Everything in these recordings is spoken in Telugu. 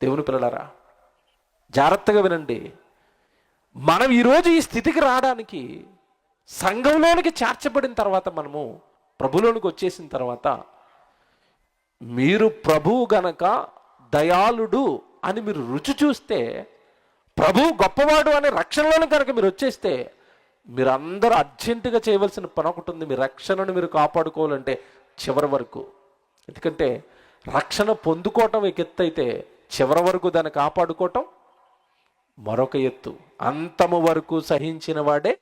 దేవుని పిల్లలారా, జాగ్రత్తగా వినండి. మనం ఈరోజు ఈ స్థితికి రావడానికి, సంఘంలోనికి చేర్చబడిన తర్వాత, మనము ప్రభులోనికి వచ్చేసిన తర్వాత, మీరు ప్రభువు గనక దయాళుడు అని మీరు రుచి చూస్తే, ప్రభువు గొప్పవాడు అనే రక్షణలోని కనుక మీరు వచ్చేస్తే, మీరు అందరూ అర్జెంటుగా చేయవలసిన పని ఒకటి ఉంది. మీ రక్షణను మీరు కాపాడుకోవాలంటే చివరి వరకు. ఎందుకంటే రక్షణ పొందుకోవటం ఒక ఎత్తు అయితే, చివరి వరకు దాన్ని కాపాడుకోవటం మరొక ఎత్తు. అంతము వరకు సహించిన వాడే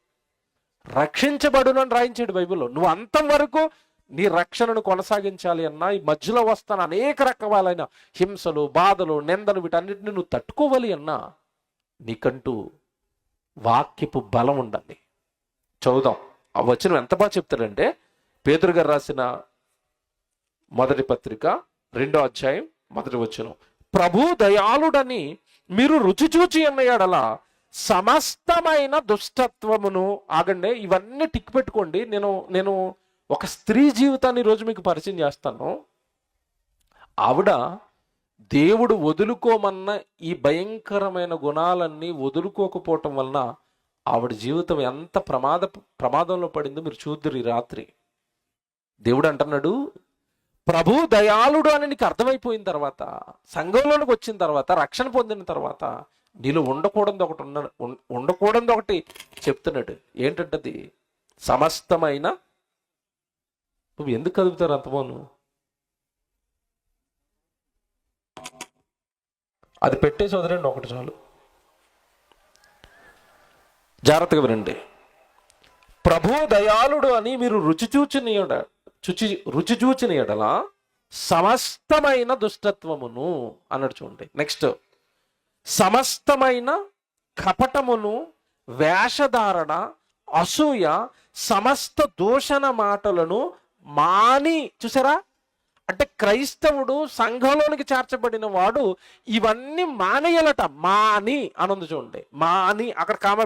రక్షించబడును అని రాయించాడు బైబిల్లో. నువ్వు అంతం వరకు నీ రక్షణను కొనసాగించాలి అన్నా, ఈ మధ్యలో వస్తాను అనేక రకాలైన హింసలు, బాధలు, నిందలు, వీటన్నిటిని నువ్వు తట్టుకోవాలి అన్నా, నీకంటూ వాక్యపు బలం ఉండాలి. చదువుదాం. ఆ వచనం ఎంత బాగా చెప్తాడంటే, పేతురు గారు రాసిన మొదటి పత్రిక 2వ అధ్యాయం 1వ వచనం, ప్రభు దయాళుడని మీరు రుచి చూచి అన్నయాడలా సమస్తమైన దుష్టత్వమును. ఆగండి, ఇవన్నీ టిక్ పెట్టుకోండి. నేను ఒక స్త్రీ జీవితాన్ని ఈరోజు మీకు పరిచయం చేస్తాను. ఆవిడ దేవుడు వదులుకోమన్న ఈ భయంకరమైన గుణాలన్నీ వదులుకోకపోవటం వలన ఆవిడ జీవితం ఎంత ప్రమాదంలో పడిందో మీరు చూద్దరు ఈ రాత్రి. దేవుడు అంటున్నాడు, ప్రభు దయాళుడు అని నీకు అర్థమైపోయిన తర్వాత, సంఘంలోనికి వచ్చిన తర్వాత, రక్షణ పొందిన తర్వాత, నీలో ఉండకూడదు ఒకటి చెప్తున్నాడు. ఏంటంటది? సమస్తమైన. నువ్వు ఎందుకు కదుపుతారు అంతమోను? అది పెట్టేసి వదిలేండి, ఒకటి చాలు. జాగ్రత్తగా వినండి. ప్రభు దయాళుడు అని మీరు రుచి చూచిన ఎడల సమస్తమైన దుష్టత్వమును అన్నాడు. చూడండి నెక్స్ట్, సమస్తమైన కపటమును, వేషధారణ, అసూయ, సమస్త దూషణ మాటలను మాని. చూసారా? అంటే క్రైస్తవుడు, సంఘంలోనికి చేర్చబడిన వాడు ఇవన్నీ మానేయాలట. మాని అనుంది చూడండి. మాని, అక్కడ కామ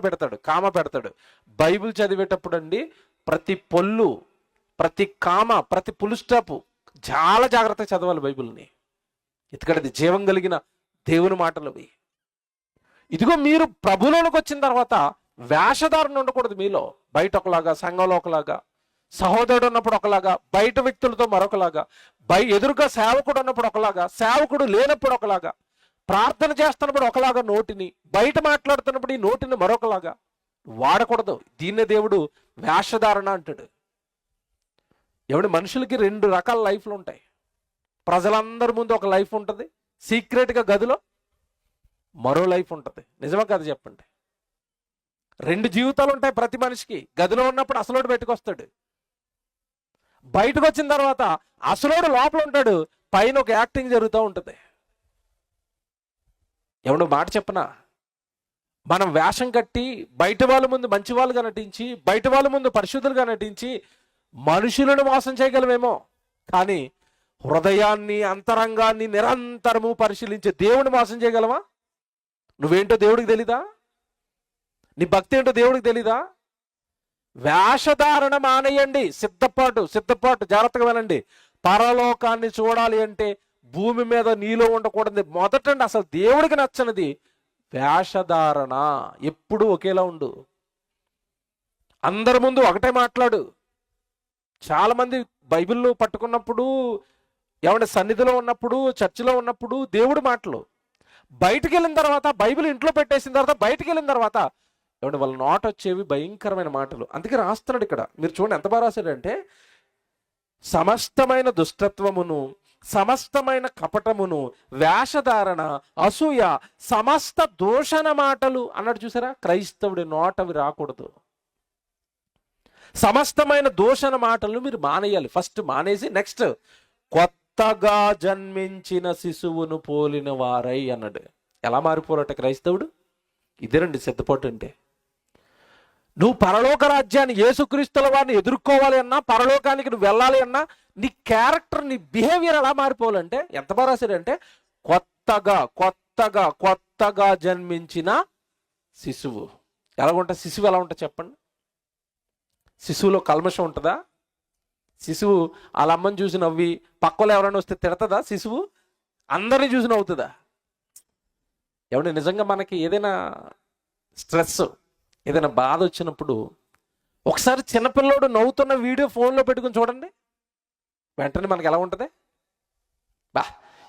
పెడతాడు. బైబిల్ చదివేటప్పుడు అండి, ప్రతి పొల్లు, ప్రతి కామ, ప్రతి పుల్ స్టాప్ చాలా జాగ్రత్తగా చదవాలి బైబిల్ని. ఎందుకంటే అది జీవం కలిగిన దేవుని మాటలు అవి. ఇదిగో మీరు ప్రభులోనికి వచ్చిన తర్వాత వేషధారణ ఉండకూడదు మీలో. బయట ఒకలాగా, సంఘంలో ఒకలాగా, సహోదరుడు ఉన్నప్పుడు ఒకలాగా, బయట వ్యక్తులతో మరొకలాగా, ఎదురుగా సేవకుడు ఉన్నప్పుడు ఒకలాగా, సేవకుడు లేనప్పుడు ఒకలాగా, ప్రార్థన చేస్తున్నప్పుడు ఒకలాగా నోటిని, బయట మాట్లాడుతున్నప్పుడు ఈ నోటిని మరొకలాగా వాడకూడదు. దీన్నే దేవుడు వేషధారణ అంటాడు. ఎవడి మనుషులకి 2 రకాల లైఫ్లు ఉంటాయి. ప్రజలందరి ముందు ఒక లైఫ్ ఉంటుంది, సీక్రెట్గా గదిలో మరో లైఫ్ ఉంటుంది. నిజమా కాదు చెప్పండి? 2 జీవితాలు ఉంటాయి ప్రతి మనిషికి. గదిలో ఉన్నప్పుడు అసలోడు పెట్టుకొస్తాడు, బయటకు వచ్చిన తర్వాత అసలోడు లోపల ఉంటాడు, పైన ఒక యాక్టింగ్ జరుగుతూ ఉంటుంది. ఎవడో మాట చెప్పనా, మనం వేషం కట్టి బయట వాళ్ళ ముందు మంచి వాళ్ళుగా నటించి, బయట వాళ్ళ ముందు పరిశుద్ధులుగా నటించి మనుషులను మోసం చేయగలమేమో, కానీ హృదయాన్ని, అంతరంగాన్ని నిరంతరము పరిశీలించే దేవుని మోసం చేయగలమా? నువ్వేంటో దేవుడికి తెలీదా? నీ భక్తి ఏంటో దేవుడికి తెలీదా? వేషధారణ మానేయండి. సిద్ధపాటు జాగ్రత్తగా వినండి. పరలోకాన్ని చూడాలి అంటే భూమి మీద నీలో ఉండకూడదు. మొదటండి అసలు దేవుడికి నచ్చనిది వేషధారణ. ఎప్పుడూ ఒకేలా ఉండు, అందరి ముందు ఒకటే మాట్లాడు. చాలా మంది బైబిల్లో పట్టుకున్నప్పుడు, ఏమంటే సన్నిధిలో ఉన్నప్పుడు, చర్చిలో ఉన్నప్పుడు దేవుడి మాటలు, బయటికి వెళ్ళిన తర్వాత, బైబిల్ ఇంట్లో పెట్టేసిన తర్వాత బయటికి వెళ్ళిన తర్వాత ఏమంటే వాళ్ళ నోట వచ్చేవి భయంకరమైన మాటలు. అందుకే రాస్తున్నాడు ఇక్కడ. మీరు చూడండి ఎంత బాగా రాశాడంటే, సమస్తమైన దుష్టత్వమును, సమస్తమైన కపటమును, వేషధారణ, అసూయ, సమస్త దూషణ మాటలు అన్నాడు. చూసారా? క్రైస్తవుడి నోటవి రాకూడదు. సమస్తమైన దూషణ మాటలను మీరు మానేయాలి. ఫస్ట్ మానేసి నెక్స్ట్, కొత్తగా జన్మించిన శిశువును పోలిన వారై అన్నాడు. ఎలా మారిపోరట క్రైస్తవుడు? ఇదేనండి సిద్ధపాటు అంటే. నువ్వు పరలోక రాజ్యాన్ని, యేసుక్రీస్తుల వారిని ఎదుర్కోవాలి అన్నా, పరలోకానికి నువ్వు వెళ్ళాలి అన్నా, నీ క్యారెక్టర్, నీ బిహేవియర్ ఎలా మారిపోవాలంటే ఎంత బాగా రాశాడంటే, కొత్తగా జన్మించిన శిశువు. ఎలాగుంటుంది శిశువు? ఎలా ఉంటుంది చెప్పండి? శిశువులో కల్మషం ఉంటుందా? శిశువు వాళ్ళ అమ్మని చూసి నవ్వి పక్కలో ఎవరైనా వస్తే తిడతదా? శిశువు అందరినీ చూసి నవ్వుతుందా? ఏమంటే నిజంగా మనకి ఏదైనా స్ట్రెస్, ఏదైనా బాధ వచ్చినప్పుడు ఒకసారి చిన్నపిల్లోడు నవ్వుతున్న వీడియో ఫోన్లో పెట్టుకుని చూడండి, వెంటనే మనకి ఎలా ఉంటుంది? బా,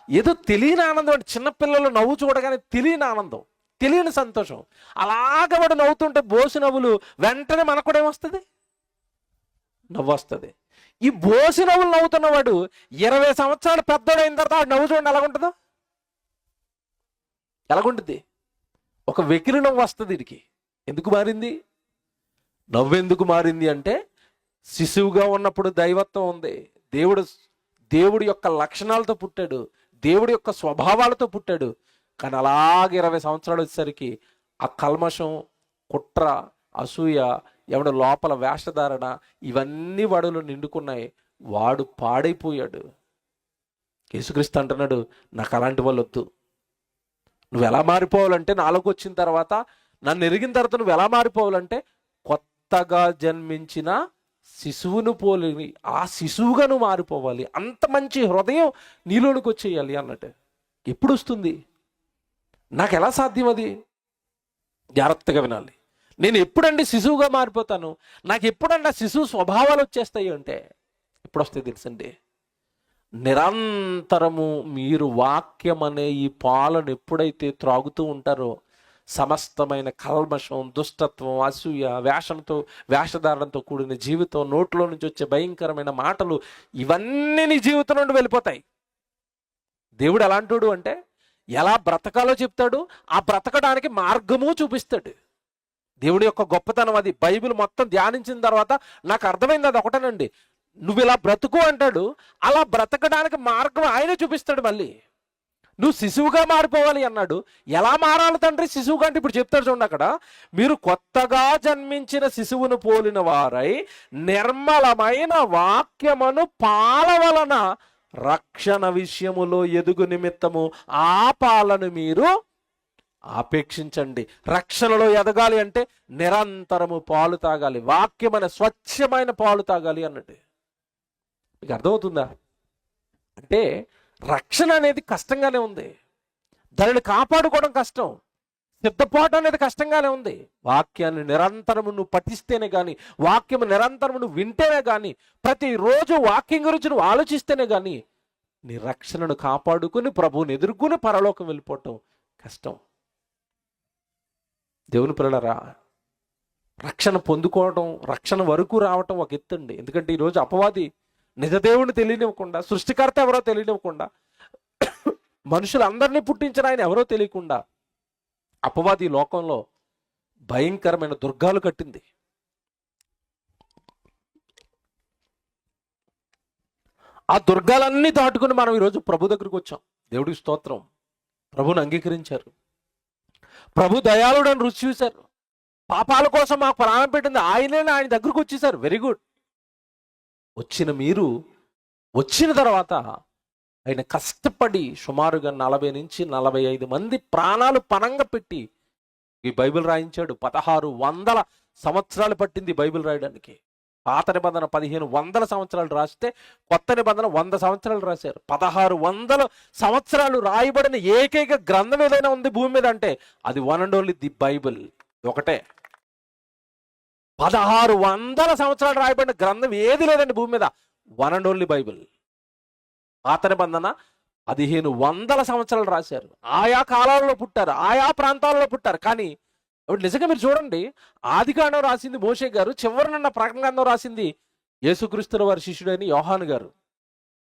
ఏదో తెలియని ఆనందం అండి. చిన్నపిల్లలు నవ్వు చూడగానే తెలియని ఆనందం, తెలియని సంతోషం. అలాగ వాడు నవ్వుతుంటే బోసి నవ్వులు, వెంటనే మనకు కూడా ఏమొస్తుంది? నవ్వు వస్తుంది. ఈ బోసి నవ్వులు నవ్వుతున్నవాడు 20 సంవత్సరాలు పెద్దోడైన తర్వాత వాడు నవ్వు చూడండి ఎలాగుంటుందో. ఎలాగుంటుంది? ఒక వెకిలి నవ్వు వస్తుంది వీడికి. ఎందుకు మారింది? నవ్వు ఎందుకు మారింది అంటే, శిశువుగా ఉన్నప్పుడు దైవత్వం ఉంది, దేవుడి యొక్క లక్షణాలతో పుట్టాడు, దేవుడి యొక్క స్వభావాలతో పుట్టాడు. కానీ అలాగే 20 సంవత్సరాలు వచ్చేసరికి ఆ కల్మషం, కుట్ర, అసూయ, ఎవడ లోపల వేషధారణ, ఇవన్నీ వాడులో నిండుకున్నాయి. వాడు పాడైపోయాడు. యేసుక్రీస్తు అంటున్నాడు, నాకు అలాంటి వాళ్ళు వద్దు. నువ్వు ఎలా మారిపోవాలంటే, నాలోకి వచ్చిన తర్వాత, నన్ను ఎరిగిన తర్వాత నువ్వు ఎలా మారిపోవాలంటే, కొత్తగా జన్మించిన శిశువును పోలి ఆ శిశువుగా నువ్వు మారిపోవాలి. అంత మంచి హృదయం నీలోనికి వచ్చేయాలి అన్నట్టు. ఎప్పుడు వస్తుంది? నాకు ఎలా సాధ్యం అది? జాగ్రత్తగా వినాలి. నేను ఎప్పుడండి శిశువుగా మారిపోతాను? నాకు ఎప్పుడండి ఆ శిశువు స్వభావాలు వచ్చేస్తాయి అంటే, ఎప్పుడు వస్తాయి తెలుసండి? నిరంతరము మీరు వాక్యం అనే ఈ పాలను ఎప్పుడైతే త్రాగుతూ ఉంటారో, సమస్తమైన కల్మషం, దుష్టత్వం, అసూయ, వేషధారణతో కూడిన జీవితం, నోట్లో నుంచి వచ్చే భయంకరమైన మాటలు, ఇవన్నీ నీ జీవితం నుండి వెళ్ళిపోతాయి. దేవుడు ఎలాంటోడు అంటే, ఎలా బ్రతకాలో చెప్తాడు, ఆ బ్రతకడానికి మార్గము చూపిస్తాడు. దేవుడి యొక్క గొప్పతనం అది. బైబిల్ మొత్తం ధ్యానించిన తర్వాత నాకు అర్థమైంది అది ఒకటేనండి. నువ్వు ఇలా బ్రతుకు అంటాడు, అలా బ్రతకడానికి మార్గం ఆయనే చూపిస్తాడు. మళ్ళీ నువ్వు శిశువుగా మారిపోవాలి అన్నాడు. ఎలా మారాలి తండ్రి శిశువుగా అంటే ఇప్పుడు చెప్తాడు చూడండి అక్కడ, మీరు కొత్తగా జన్మించిన శిశువును పోలిన వారై నిర్మలమైన వాక్యమును పాల వలన రక్షణ విషయములో ఎదుగు నిమిత్తము ఆ పాలను మీరు ఆపేక్షించండి. రక్షణలో ఎదగాలి అంటే నిరంతరము పాలు తాగాలి, వాక్యమైన స్వచ్ఛమైన పాలు తాగాలి అన్నట్టు. మీకు అర్థమవుతుందా? అంటే రక్షణ అనేది కష్టంగానే ఉంది, దానిని కాపాడుకోవడం కష్టం, సిద్ధపాటు అనేది కష్టంగానే ఉంది. వాక్యాన్ని నిరంతరము నువ్వు పఠిస్తేనే కానీ, వాక్యము నిరంతరము నువ్వు వింటేనే కానీ, ప్రతిరోజు వాక్యం గురించి నువ్వు ఆలోచిస్తేనే కానీ నీ రక్షణను కాపాడుకుని ప్రభువుని ఎదుర్కొని పరలోకం వెళ్ళిపోవటం కష్టం. దేవుని పిల్లలరా, రక్షణ పొందుకోవడం, రక్షణ వరకు రావటం ఒక ఎత్తండి. ఎందుకంటే ఈరోజు అపవాది నిజదేవుని తెలియనివ్వకుండా, సృష్టికర్త ఎవరో తెలియనివ్వకుండా, మనుషులందరినీ పుట్టించిన ఆయన ఎవరో తెలియకుండా అపవాది లోకంలో భయంకరమైన దుర్గాలు కట్టింది. ఆ దుర్గాలన్నీ దాటుకుని మనం ఈరోజు ప్రభు దగ్గరికి వచ్చాం. దేవుడికి స్తోత్రం. ప్రభుని అంగీకరించారు, ప్రభు దయాళుడని రుచి చూశారు, పాపాల కోసం మాకు ప్రాణం పెట్టింది ఆయనే, ఆయన దగ్గరకు వచ్చేసారు. Very good. వచ్చిన మీరు వచ్చిన తర్వాత ఆయన కష్టపడి సుమారుగా 40 నుంచి 45 మంది ప్రాణాలు పణంగా పెట్టి ఈ బైబిల్ రాయించాడు. 1600 సంవత్సరాలు పట్టింది బైబిల్ రాయడానికి. పాత నిబంధన 1500 సంవత్సరాలు రాస్తే, కొత్త నిబంధన 100 సంవత్సరాలు రాశారు. 1600 సంవత్సరాలు రాయబడిన ఏకైక గ్రంథం ఏదైనా ఉంది భూమి మీద అంటే అది one and only the Bible ఒకటే. 1600 సంవత్సరాలు రాయబడిన గ్రంథం ఏది లేదండి భూమి మీద, వన్ అండ్ ఓన్లీ బైబిల్. పాత నిబంధన 1500 సంవత్సరాలు రాశారు. ఆయా కాలాలలో పుట్టారు, ఆయా ప్రాంతాలలో పుట్టారు. కానీ నిజంగా మీరు చూడండి, ఆదికాండం రాసింది మోషే గారు, చివరినన్న ప్రకటన గ్రంథం రాసింది యేసుక్రీస్తుల వారి శిష్యుడైన యోహాను గారు.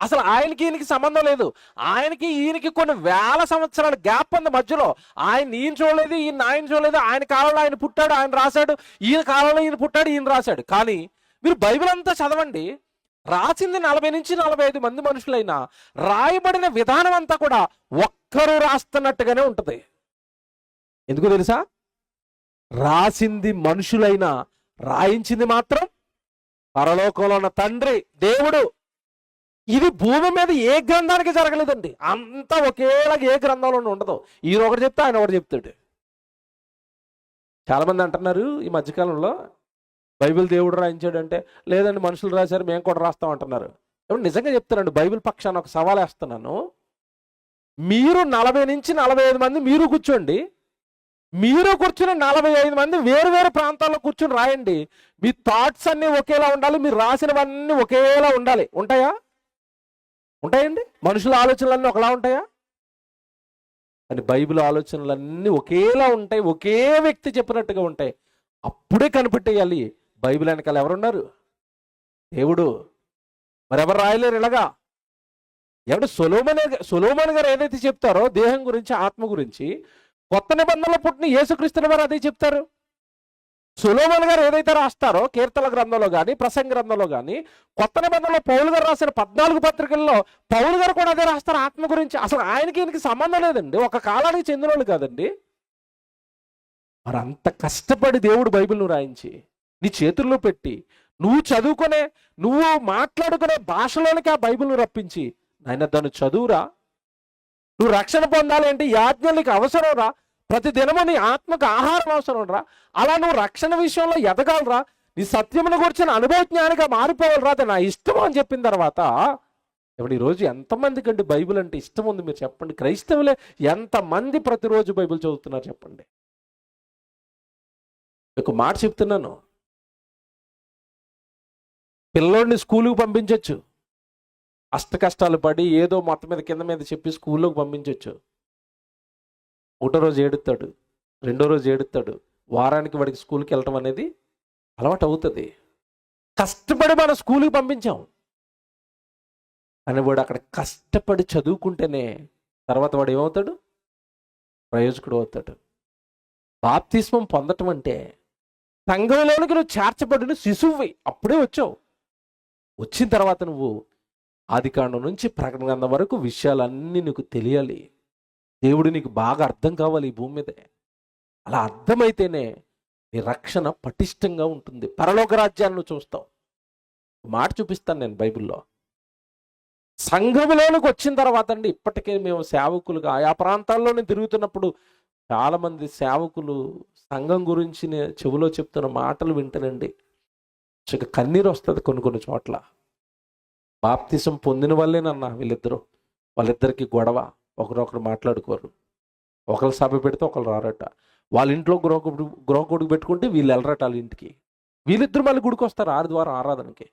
అసలు ఆయనకి ఈయనకి సంబంధం లేదు. ఆయనకి ఈయనకి కొన్ని వేల సంవత్సరాల గ్యాప్ ఉంది మధ్యలో. ఈయన చూడలేదు, ఆయన చూడలేదు. ఆయన కాలంలో ఆయన పుట్టాడు, ఆయన రాశాడు. ఈయన కాలంలో ఈయన పుట్టాడు, ఈయన రాశాడు. కానీ మీరు బైబిల్ అంతా చదవండి, రాసింది 40 నుంచి 45 మంది మనుషులైనా రాయబడిన విధానం అంతా కూడా ఒక్కరు రాస్తున్నట్టుగానే ఉంటుంది. ఎందుకు తెలుసా? రాసింది మనుషులైనా రాయించింది మాత్రం పరలోకంలో ఉన్న తండ్రి దేవుడు. ఇది భూమి మీద ఏ గ్రంథానికి జరగలేదండి. అంతా ఒకేలాగా ఏ గ్రంథంలో ఉండదు. ఈయన ఒకటి చెప్తే ఆయన ఒకటి చెప్తాడు. చాలామంది అంటున్నారు ఈ మధ్యకాలంలో, బైబిల్ దేవుడు రాయించాడంటే, లేదండి మనుషులు రాశారు మేము కూడా రాస్తాం అంటున్నారు. నిజంగా చెప్తానండి, బైబిల్ పక్షాన్ని ఒక సవాల్ వేస్తున్నాను. మీరు 40 నుంచి 45 మంది మీరు కూర్చోండి, మీరు కూర్చుని 45 మంది వేరు వేరు ప్రాంతాల్లో కూర్చుని రాయండి. మీ థాట్స్ అన్నీ ఒకేలా ఉండాలి, మీరు రాసినవన్నీ ఒకేలా ఉండాలి. ఉంటాయా? ఉంటాయండి? మనుషుల ఆలోచనలన్నీ ఒకలా ఉంటాయా? అని బైబిల్ ఆలోచనలన్నీ ఒకేలా ఉంటాయి, ఒకే వ్యక్తి చెప్పినట్టుగా ఉంటాయి. అప్పుడే కనిపెట్టేయాలి బైబిల్ వెనకాల ఎవరున్నారు? దేవుడు. మరెవరు రాయలేరు ఇలాగా. ఎవడు సొలొమోను గారు ఏదైతే చెప్తారో దేహం గురించి, ఆత్మ గురించి, కొత్త నిబంధనలో పుట్టిన యేసుక్రీస్తుల వారు అదే చెప్తారు. సొలొమోను గారు ఏదైతే రాస్తారో కీర్తన గ్రంథంలో కానీ, ప్రసంగ గ్రంథంలో కానీ, కొత్త నిబంధనలో పౌలు గారు రాసిన 14 పత్రికల్లో పౌలు గారు కూడా అదే రాస్తారు ఆత్మ గురించి. అసలు ఆయనకి ఈయనకి సంబంధం లేదండి, ఒక కాలానికి చెందిన వాళ్ళు కాదండి. మరి అంత కష్టపడి దేవుడు బైబిల్ను రాయించి నీ చేతుల్లో పెట్టి నువ్వు చదువుకునే, నువ్వు మాట్లాడుకునే భాషలోనికి ఆ బైబిల్ను రప్పించి, నాయన దాన్ని చదువురా, నువ్వు రక్షణ పొందాలి అంటే ఈ ఆజ్ఞలు నీకు అవసరం రా, ప్రతి దినము నీ ఆత్మకు ఆహారం అవసరం రా, అలా నువ్వు రక్షణ విషయంలో ఎదగాలరా, నీ సత్యమును గురించిన అనుభవజ్ఞానిగా మారిపోవాలరా, అది నా ఇష్టం అని చెప్పిన తర్వాత ఇప్పుడు ఈరోజు ఎంతమంది కంటే బైబిల్ అంటే ఇష్టం ఉంది మీరు చెప్పండి? క్రైస్తవులే ఎంతమంది ప్రతిరోజు బైబిల్ చదువుతున్నారు చెప్పండి? ఒక మాట చెప్తున్నాను, పిల్లోడిని స్కూలుకు పంపించవచ్చు, అష్ట కష్టాలు పడి ఏదో మొత్తం మీద కింద మీద చెప్పి స్కూల్లోకి పంపించవచ్చు. ఒకటో రోజు ఏడుస్తాడు, రెండో రోజు ఏడుస్తాడు, వారానికి వాడికి స్కూల్కి వెళ్ళటం అనేది అలవాటు అవుతుంది. కష్టపడి మనం స్కూల్కి పంపించాం అని వాడు అక్కడ కష్టపడి చదువుకుంటేనే తర్వాత వాడు ఏమవుతాడు? ప్రయోజకుడు అవుతాడు. బాప్తిస్మం పొందటం అంటే సంఘంలోనికి నువ్వు చేర్చబడిన శిశువువి, అప్పుడే వచ్చావు. వచ్చిన తర్వాత నువ్వు ఆదికాండం నుంచి ప్రకటన గ్రంథం వరకు విషయాలన్నీ నీకు తెలియాలి. దేవుడు నీకు బాగా అర్థం కావాలి ఈ భూమి మీదే. అలా అర్థమైతేనే నీ రక్షణ పటిష్టంగా ఉంటుంది. పరలోక రాజ్యాన్ని నువ్వు చూస్తావు. మాట చూపిస్తాను నేను బైబిల్లో. సంఘంలోనికి వచ్చిన తర్వాత అండి, ఇప్పటికే మేము సేవకులుగా ఆయా ప్రాంతాల్లోనే తిరుగుతున్నప్పుడు చాలామంది సేవకులు సంఘం గురించి చెవిలో చెప్తున్న మాటలు వింటానండి, కన్నీరు వస్తుంది కొన్ని చోట్ల. బాప్తిసం పొందిన వాళ్ళేనన్నా వాళ్ళిద్దరికి గొడవ, ఒకరొకరు మాట్లాడుకోరు. ఒకరు సభ పెడితే ఒకరు రారట, వాళ్ళ ఇంట్లో గృహకుడికి పెట్టుకుంటే వీళ్ళు వెళ్ళరట వాళ్ళ ఇంటికి, వీళ్ళిద్దరు మళ్ళీ గుడికి వస్తారు ఆదివారం ఆరాధనకి.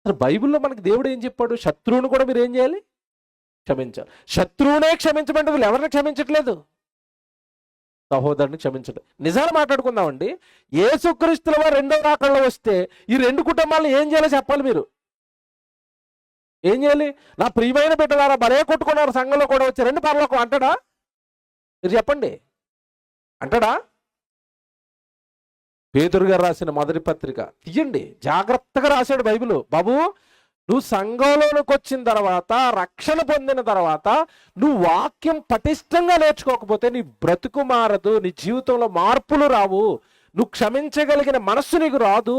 అసలు బైబిల్లో మనకి దేవుడు ఏం చెప్పాడు? శత్రువును కూడా మీరు ఏం చేయాలి? క్షమించాలి. శత్రువునే క్షమించమంటే వీళ్ళు ఎవరిని క్షమించట్లేదు, సహోదరుని క్షమించడం. నిజాలు మాట్లాడుకుందామండి. యేసుక్రీస్తుల వారు రెండవ రాకడలో వస్తే ఈ రెండు కుటుంబాలను ఏం చేయాలో చెప్పాలి మీరు. ఏం చేయాలి? నా ప్రియమైన బిడ్డలారా భలే కొట్టుకున్నారు సంఘంలో కూడా వచ్చి రెండు పరలోకం అంటాడా? మీరు చెప్పండి, అంటాడా? పేతురు గారు రాసిన మొదటి పత్రిక తీయండి, జాగ్రత్తగా రాశాడు బైబిల్. బాబు, నువ్వు సంఘంలోనికి వచ్చిన తర్వాత, రక్షణ పొందిన తర్వాత నువ్వు వాక్యం పటిష్టంగా నేర్చుకోకపోతే నీ బ్రతుకు మారదు, నీ జీవితంలో మార్పులు రావు, నువ్వు క్షమించగలిగిన మనస్సు నీకు రాదు.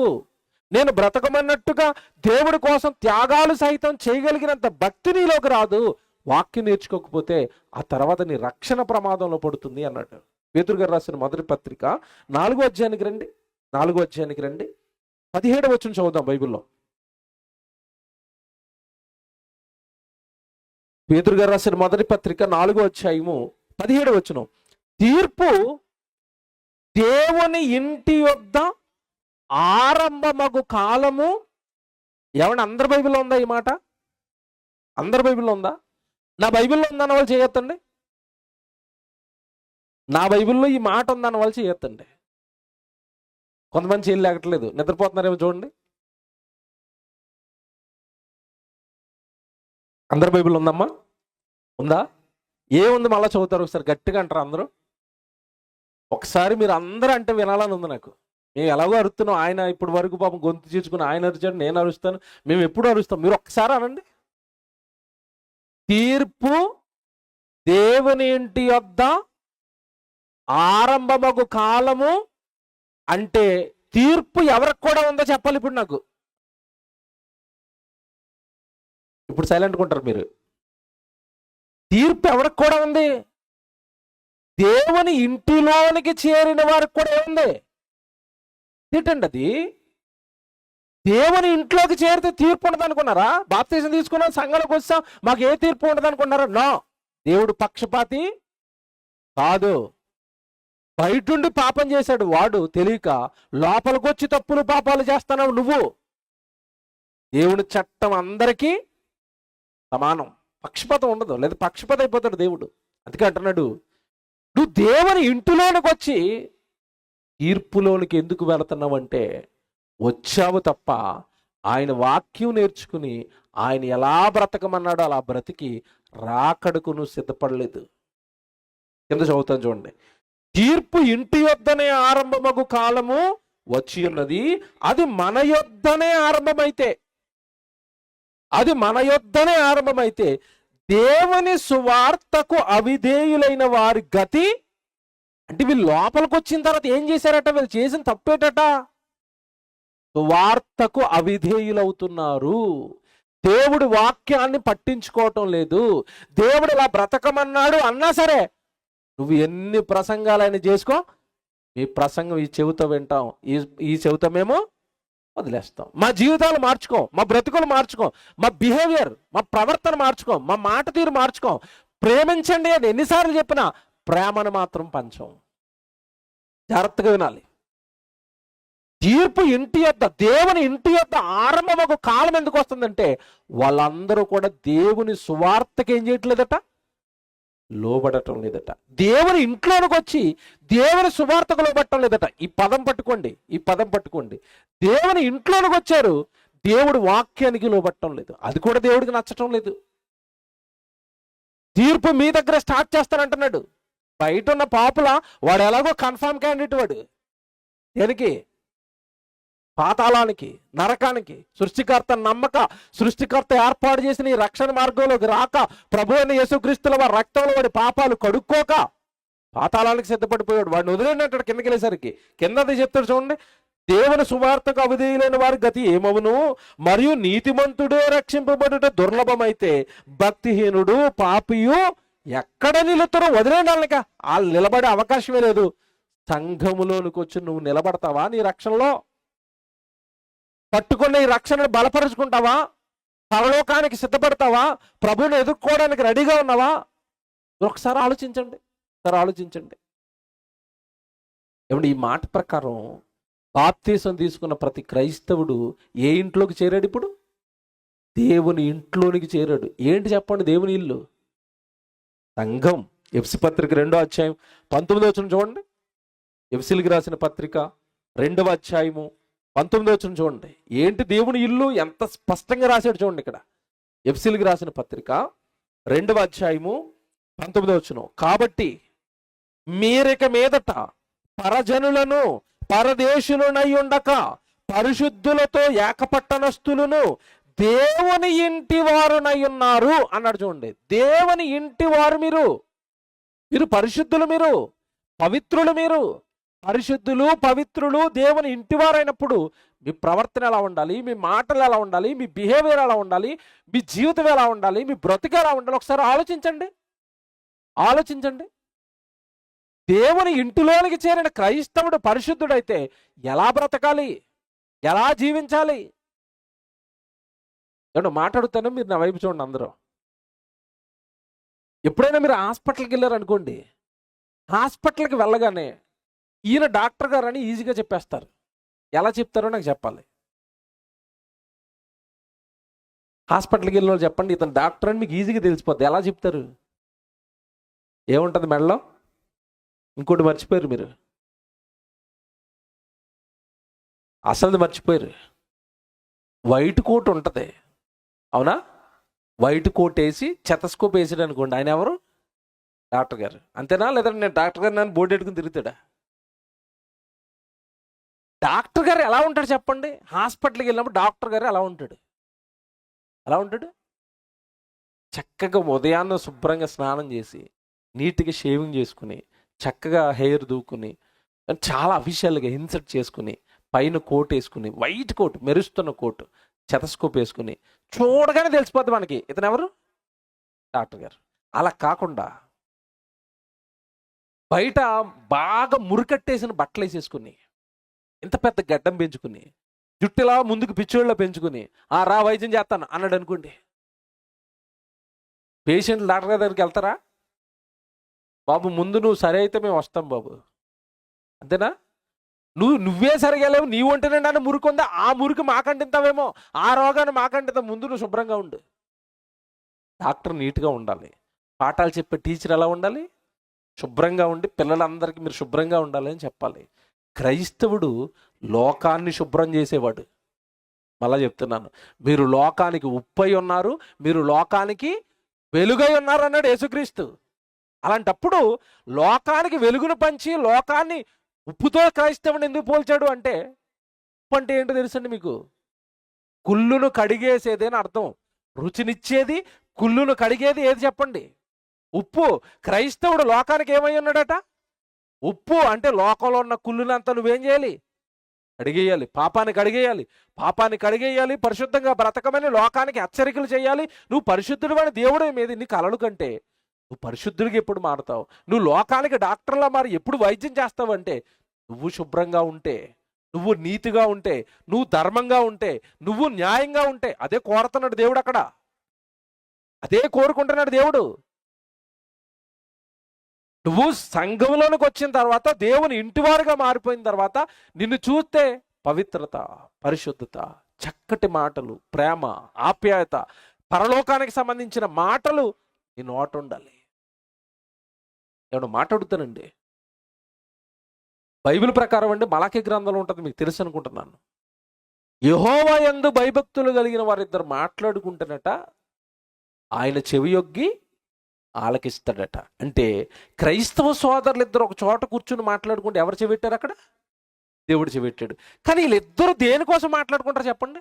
నేను బ్రతకమన్నట్టుగా దేవుడి కోసం త్యాగాలు సైతం చేయగలిగినంత భక్తి నీలోకి రాదు వాక్యం నేర్చుకోకపోతే. ఆ తర్వాత నీ రక్షణ ప్రమాదంలో పడుతుంది అన్నట్టు. పేతురు గారు రాసిన మొదటి పత్రిక 4వ అధ్యాయానికి రండి, 4వ అధ్యాయానికి రండి, 17వ వచనం చదువుదాం బైబిల్లో. పేతురు గారు రాసిన మొదటి పత్రిక 4వ అధ్యాయము 17వ వచనం. తీర్పు దేవుని ఇంటి యొద్ద ఆరంభమగు కాలము. ఏమన్నా అందరి బైబిల్లో ఉందా ఈ మాట? అందరి బైబిల్లో ఉందా? నా బైబిల్లో ఉందన్న వాళ్ళు చేయొద్దండి. నా బైబిల్లో ఈ మాట ఉందన్న వాళ్ళు చేయొద్దండి. కొంతమంది చేయలు లేకట్లేదు, నిద్రపోతున్నారేమో చూడండి. అందరి బైబిల్ ఉందమ్మా? ఉందా? ఏముంది మళ్ళీ చదువుతారు ఒకసారి గట్టిగా అంటారు అందరూ. ఒకసారి మీరు అందరూ అంటే వినాలని ఉంది నాకు. మేము ఎలాగో అరుస్తున్నాం, ఆయన ఇప్పటి వరకు పాపం గొంతు చీల్చుకుని ఆయన అరిచాడు, నేను అరుస్తాను, మేము ఎప్పుడు అరుస్తాం. మీరు ఒక్కసారి అనండి. తీర్పు దేవుని ఇంటి యొద్ద ఆరంభమగు కాలము అంటే తీర్పు ఎవరికి కూడా ఉందో చెప్పాలి ఇప్పుడు నాకు. ఇప్పుడు సైలెంట్గా ఉంటారు మీరు. తీర్పు ఎవరికి కూడా ఉంది? దేవుని ఇంటిలోనికి చేరిన వారికి కూడా ఏముంది? ఏంటండి అది? దేవుని ఇంట్లోకి చేరితే తీర్పు ఉండదు అనుకున్నారా? బాప్తిజం తీసుకున్నాం, సంఘంలోకి వచ్చాం, మాకు ఏ తీర్పు ఉండదు అనుకున్నారా? నో. దేవుడు పక్షపాతి కాదు. బయటుండి పాపం చేశాడు వాడు తెలియక, లోపలికొచ్చి తప్పులు పాపాలు చేస్తున్నావు నువ్వు. దేవుని చట్టం అందరికీ సమానం, పక్షపాతం ఉండదు, లేదా పక్షపాతం అయిపోతాడు దేవుడు. అందుకే అంటున్నాడు, నువ్వు దేవుని ఇంటిలోనికి వచ్చి తీర్పులోనికి ఎందుకు వెళుతున్నావంటే, వచ్చావు తప్ప ఆయన వాక్యం నేర్చుకుని ఆయన ఎలా బ్రతకమన్నాడో అలా బ్రతికి రాకడకు నువ్వు సిద్ధపడలేదు. కింద చదువుతాను చూడండి. తీర్పు ఇంటి యొద్దనే ఆరంభమగు కాలము వచ్చి ఉన్నది, అది మన యొద్దనే ఆరంభమైతే, అది మన యొద్దనే ఆరంభమైతే దేవుని సువార్తకు అవిధేయులైన వారి గతి అంటే, వీళ్ళు లోపలికి వచ్చిన తర్వాత ఏం చేశారట, వీళ్ళు చేసిన తప్పేటట, సువార్తకు అవిధేయులవుతున్నారు. దేవుడి వాక్యాన్ని పట్టించుకోవటం లేదు. దేవుడు ఇలా బ్రతకమన్నాడు అన్నా సరే నువ్వు ఎన్ని ప్రసంగాలైనా చేసుకో, మీ ప్రసంగం ఈ చెవితో వింటాం, ఈ చెవితో మేము వదిలేస్తాం. మా జీవితాలు మార్చుకో, మా బ్రతుకులు మార్చుకో, మా బిహేవియర్, మా ప్రవర్తన మార్చుకో, మా మాట తీరు మార్చుకో. ప్రేమించండి అని ఎన్నిసార్లు చెప్పినా ప్రేమను మాత్రం పంచం. జాగ్రత్తగా వినాలి. తీర్పు ఇంటి యొద్ద, దేవుని ఇంటి యొద్ద ఆరంభం ఒక కాలం ఎందుకు వస్తుందంటే, వాళ్ళందరూ కూడా దేవుని సువార్తకి ఏం చేయట్లేదట, లోబడటం లేదట. దేవుని ఇంట్లోనికి వచ్చి దేవుని సువార్తకు లోబడటం లేదట. ఈ పదం పట్టుకోండి, ఈ పదం పట్టుకోండి. దేవుని ఇంట్లోనికి వచ్చారు, దేవుడి వాక్యానికి లోబడటం లేదు. అది కూడా దేవుడికి నచ్చటం లేదు. తీర్పు మీ దగ్గర స్టార్ట్ చేస్తానంటున్నాడు. బయట ఉన్న పాపుల వాడు ఎలాగో కన్ఫర్మ్ క్యాండిడేట్ వాడు. దేనికి? పాతాళానికి, నరకానికి. సృష్టికర్త నమ్మక, సృష్టికర్త ఏర్పాటు చేసిన ఈ రక్షణ మార్గంలోకి రాక, ప్రభు అయిన యేసుక్రీస్తుల వారి రక్తంలో వాడి పాపాలు కడుక్కోక పాతాళానికి సిద్ధపడిపోయాడు. వాడిని వదిలేనట్టు కిందకి వెళ్ళేసరికి కిందది చెప్తాడు చూడండి. దేవుని సువార్తకు అవిధేయులైన వారి గతి ఏమవును, మరియు నీతిమంతుడే రక్షింపబడుట దుర్లభమైతే భక్తిహీనుడు పాపియు ఎక్కడ నిలుతారో వదిలేనాక వాళ్ళు నిలబడే అవకాశమే లేదు. సంఘములోనికి వచ్చి నువ్వు నిలబడతావా? నీ రక్షణలో పట్టుకున్న ఈ రక్షణను బలపరుచుకుంటావా? పరలోకానికి సిద్ధపడతావా? ప్రభువుని ఎదుర్కోవడానికి రెడీగా ఉన్నావా? ఒకసారి ఆలోచించండి, ఒకసారి ఆలోచించండి. ఏమంటే ఈ మాట ప్రకారం బాప్తీసం తీసుకున్న ప్రతి క్రైస్తవుడు ఏ ఇంట్లోకి చేరాడు? ఇప్పుడు దేవుని ఇంట్లోనికి చేరాడు. ఏంటి చెప్పండి? దేవుని ఇల్లు సంఘం. ఎఫ్సి పత్రిక 2వ అధ్యాయం 19వ వచనం చూడండి. ఎఫ్సీలకు రాసిన పత్రిక 2వ అధ్యాయము 19వ వచనం చూడండి. ఏంటి దేవుని ఇల్లు? ఎంత స్పష్టంగా రాశాడు చూడండి ఇక్కడ. ఎఫ్సీలకు రాసిన పత్రిక 2వ అధ్యాయము 19వ వచనం. కాబట్టి మీరిక మీదట పరజనులను పరదేశులనై ఉండక పరిశుద్ధులతో ఏకపట్టణస్థులను దేవుని ఇంటి వారునై ఉన్నారు అన్నాడు చూడండి. దేవుని ఇంటి వారు మీరు, మీరు పరిశుద్ధులు, మీరు పవిత్రులు, మీరు పరిశుద్ధులు పవిత్రులు దేవుని ఇంటివారైనప్పుడు మీ ప్రవర్తన ఎలా ఉండాలి, మీ మాటలు ఎలా ఉండాలి, మీ బిహేవియర్ ఎలా ఉండాలి, మీ జీవితం ఎలా ఉండాలి, మీ బ్రతుకు ఎలా ఉండాలి? ఒకసారి ఆలోచించండి, ఆలోచించండి. దేవుని ఇంటిలోనికి చేరిన క్రైస్తవుడు పరిశుద్ధుడైతే ఎలా బ్రతకాలి, ఎలా జీవించాలి? ఏమన్నా మాట్లాడుతాను, మీరు నా వైపు చూడండి అందరూ. ఎప్పుడైనా మీరు హాస్పిటల్కి వెళ్ళారనుకోండి, హాస్పిటల్కి వెళ్ళగానే ఈయన డాక్టర్ గారు అని ఈజీగా చెప్పేస్తారు. ఎలా చెప్తారో నాకు చెప్పాలి. హాస్పిటల్కి వెళ్ళిన వాళ్ళు చెప్పండి, ఇతను డాక్టర్ అని మీకు ఈజీగా తెలిసిపోద్ది. ఎలా చెప్తారు? ఏముంటుంది మెడలో? ఇంకోటి మర్చిపోయారు మీరు, అసలు మర్చిపోయారు. వైట్ కోట్ ఉంటుంది, అవునా? వైట్ కోట్ వేసి చెతస్కోప్ వేసాడు అనుకోండి, ఆయన ఎవరు? డాక్టర్ గారు. అంతేనా? లేదంటే నేను డాక్టర్ గారు నన్ను బోర్డు పెట్టుకుని తిరుగుతాడా? డాక్టర్ గారు ఎలా ఉంటాడు చెప్పండి? హాస్పిటల్కి వెళ్ళినప్పుడు డాక్టర్ గారు ఎలా ఉంటాడు? ఎలా ఉంటాడు? చక్కగా ఉదయాన్నే శుభ్రంగా స్నానం చేసి నీట్గా షేవింగ్ చేసుకుని చక్కగా హెయిర్ దూకుని చాలా అఫీషియల్గా ఇన్సర్ట్ చేసుకుని పైన కోట్ వేసుకుని, వైట్ కోట్ మెరుస్తున్న కోట్, చెతస్కోప్ వేసుకుని చూడగానే తెలిసిపోద్ది మనకి ఇతను ఎవరు? డాక్టర్ గారు. అలా కాకుండా బయట బాగా మురికట్టేసిన బట్టలు వేసేసుకుని, ఇంత పెద్ద గడ్డం పెంచుకుని, జుట్టులా ముందుకు పిచ్చోళ్ళ పెంచుకుని రా వైద్యం చేస్తాను అన్నాడు అనుకోండి, పేషెంట్లు డాక్టర్ గారి దగ్గరికి వెళ్తారా? బాబు ముందు నువ్వు సరే అయితే మేము వస్తాం బాబు, అంతేనా? నువ్వే సరిగా లేవు, నీ ఒంటి నిండా మురికి ఉందా, ఆ మురికి మాకంటిస్తావేమో, ఆ రోగాన్ని మాకంటిద్దాం, ముందు నువ్వు శుభ్రంగా ఉండు. డాక్టర్ నీట్గా ఉండాలి, పాఠాలు చెప్పే టీచర్ ఎలా ఉండాలి? శుభ్రంగా ఉండి పిల్లలందరికీ మీరు శుభ్రంగా ఉండాలి అని చెప్పాలి. క్రైస్తవుడు లోకాన్ని శుభ్రం చేసేవాడు. మళ్ళా చెప్తున్నాను, మీరు లోకానికి ఉప్పై ఉన్నారు, మీరు లోకానికి వెలుగై ఉన్నారు అన్నాడు యేసుక్రీస్తు. అలాంటప్పుడు లోకానికి వెలుగును పంచి లోకాన్ని ఉప్పుతో క్రైస్తవుని ఎందుకు పోల్చాడు అంటే, ఉప్పు అంటే ఏంటో తెలుసండి మీకు? కుళ్ళును కడిగేసేది అని అర్థం. రుచినిచ్చేది, కుళ్ళును కడిగేది ఏది చెప్పండి? ఉప్పు. క్రైస్తవుడు లోకానికి ఏమై ఉన్నాడట? ఉప్పు. అంటే లోకంలో ఉన్న కుళ్ళునంతా నువ్వేం చేయాలి? కడిగేయాలి. పాపాన్ని కడిగేయాలి, పాపాన్ని కడిగేయాలి, పరిశుద్ధంగా బ్రతకమని లోకానికి హెచ్చరికలు చేయాలి. నువ్వు పరిశుద్ధుడు అని దేవుడు మీద నీ కలలు కంటే నువ్వు పరిశుద్ధుడికి ఎప్పుడు మారుతావు? నువ్వు లోకానికి డాక్టర్లా మారి ఎప్పుడు వైద్యం చేస్తావు అంటే, నువ్వు శుభ్రంగా ఉంటే, నువ్వు నీతిగా ఉంటే, నువ్వు ధర్మంగా ఉంటే, నువ్వు న్యాయంగా ఉంటే, అదే కోరుతున్నాడు దేవుడు. అక్కడ అదే కోరుకుంటున్నాడు దేవుడు. నువ్వు సంఘంలోనికి వచ్చిన తర్వాత, దేవుని ఇంటివారుగా మారిపోయిన తర్వాత, నిన్ను చూస్తే పవిత్రత, పరిశుద్ధత, చక్కటి మాటలు, ప్రేమ, ఆప్యాయత, పరలోకానికి సంబంధించిన మాటలు నీ నోట ఉండాలి. ఏమన్నా మాట్లాడుతానండి, బైబిల్ ప్రకారం అండి మలాకి గ్రంథంలో ఉంటుంది, మీకు తెలుసు అనుకుంటున్నాను. యెహోవా యందు భయభక్తులు కలిగిన వారిద్దరు మాట్లాడుకుంటున్నట ఆయన చెవియొగ్గి ఆలకిస్తాడట. అంటే క్రైస్తవ సోదరులు ఇద్దరు ఒక చోట కూర్చుని మాట్లాడుకుంటే ఎవరు చెవిట్టారు? అక్కడ దేవుడు చెవిట్టాడు. కానీ వీళ్ళిద్దరూ దేనికోసం మాట్లాడుకుంటారు చెప్పండి?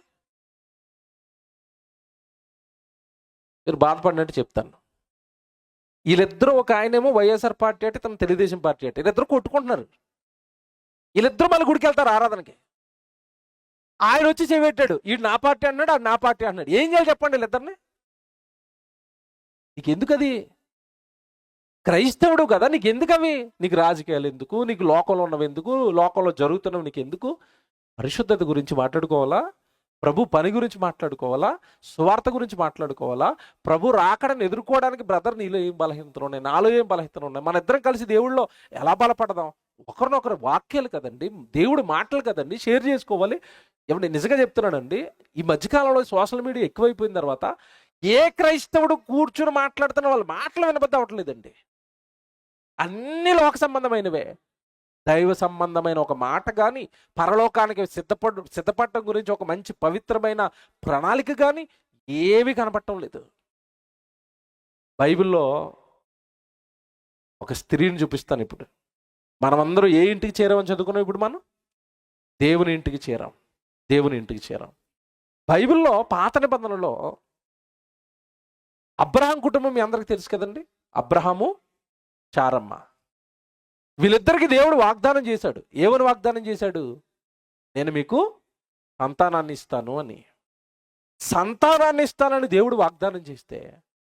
మీరు బాధపడినట్టు చెప్తాను. వీళ్ళిద్దరూ, ఒక ఆయనేమో వైఎస్ఆర్ పార్టీ అంటే, తన తెలుగుదేశం పార్టీ అంటే, వీళ్ళిద్దరూ కొట్టుకుంటున్నారు. వీళ్ళిద్దరూ మళ్ళీ గుడికి వెళ్తారు ఆరాధనకి. ఆయన వచ్చి చెవిట్టాడు, ఈడు నా పార్టీ అన్నాడు, ఆడు నా పార్టీ అన్నాడు. ఏం చేయాలి చెప్పండి వీళ్ళిద్దరిని? నీకు ఎందుకు అది? క్రైస్తవుడు కదా, నీకు ఎందుకు అవి? నీకు రాజకీయాలు ఎందుకు? నీకు లోకంలో ఉన్నవి ఎందుకు? లోకంలో జరుగుతున్నవి నీకు ఎందుకు? పరిశుద్ధత గురించి మాట్లాడుకోవాలా? ప్రభు పని గురించి మాట్లాడుకోవాలా? సువార్త గురించి మాట్లాడుకోవాలా? ప్రభు రాకడని ఎదుర్కోవడానికి బ్రదర్ నీలో ఏం బలహీనతలు ఉన్నాయి, నాలో ఏం బలహీనతలు ఉన్నాయి, మన ఇద్దరం కలిసి దేవుళ్ళలో ఎలా బలపడదాం? ఒకరినొకరు వాక్యాలు కదండి, దేవుడు మాటలు కదండి, షేర్ చేసుకోవాలి. ఏమంటే నిజంగా చెప్తున్నానండి, ఈ మధ్యకాలంలో సోషల్ మీడియా ఎక్కువైపోయిన తర్వాత ఏ క్రైస్తవుడు కూర్చుని మాట్లాడుతున్న వాళ్ళ మాటలు వినబద్ద అవట్లేదండి. అన్ని లోక సంబంధమైనవే. దైవ సంబంధమైన ఒక మాట కానీ, పరలోకానికి సిద్ధపడటం గురించి ఒక మంచి పవిత్రమైన ప్రణాళిక కానీ ఏవి కనపడటం లేదు. బైబిల్లో ఒక స్త్రీని చూపిస్తాను ఇప్పుడు. మనమందరూ ఏ ఇంటికి చేరామని చదువుకున్నాం? ఇప్పుడు మనం దేవుని ఇంటికి చేరాం, దేవుని ఇంటికి చేరాం. బైబిల్లో పాత నిబంధనలో అబ్రహాం కుటుంబం మీ అందరికీ తెలుసు కదండి. అబ్రహాము, శారమ్మ, వీళ్ళిద్దరికి దేవుడు వాగ్దానం చేశాడు. ఏమని వాగ్దానం చేశాడు? నేను మీకు సంతానాన్ని ఇస్తాను అని. సంతానాన్ని ఇస్తానని దేవుడు వాగ్దానం చేస్తే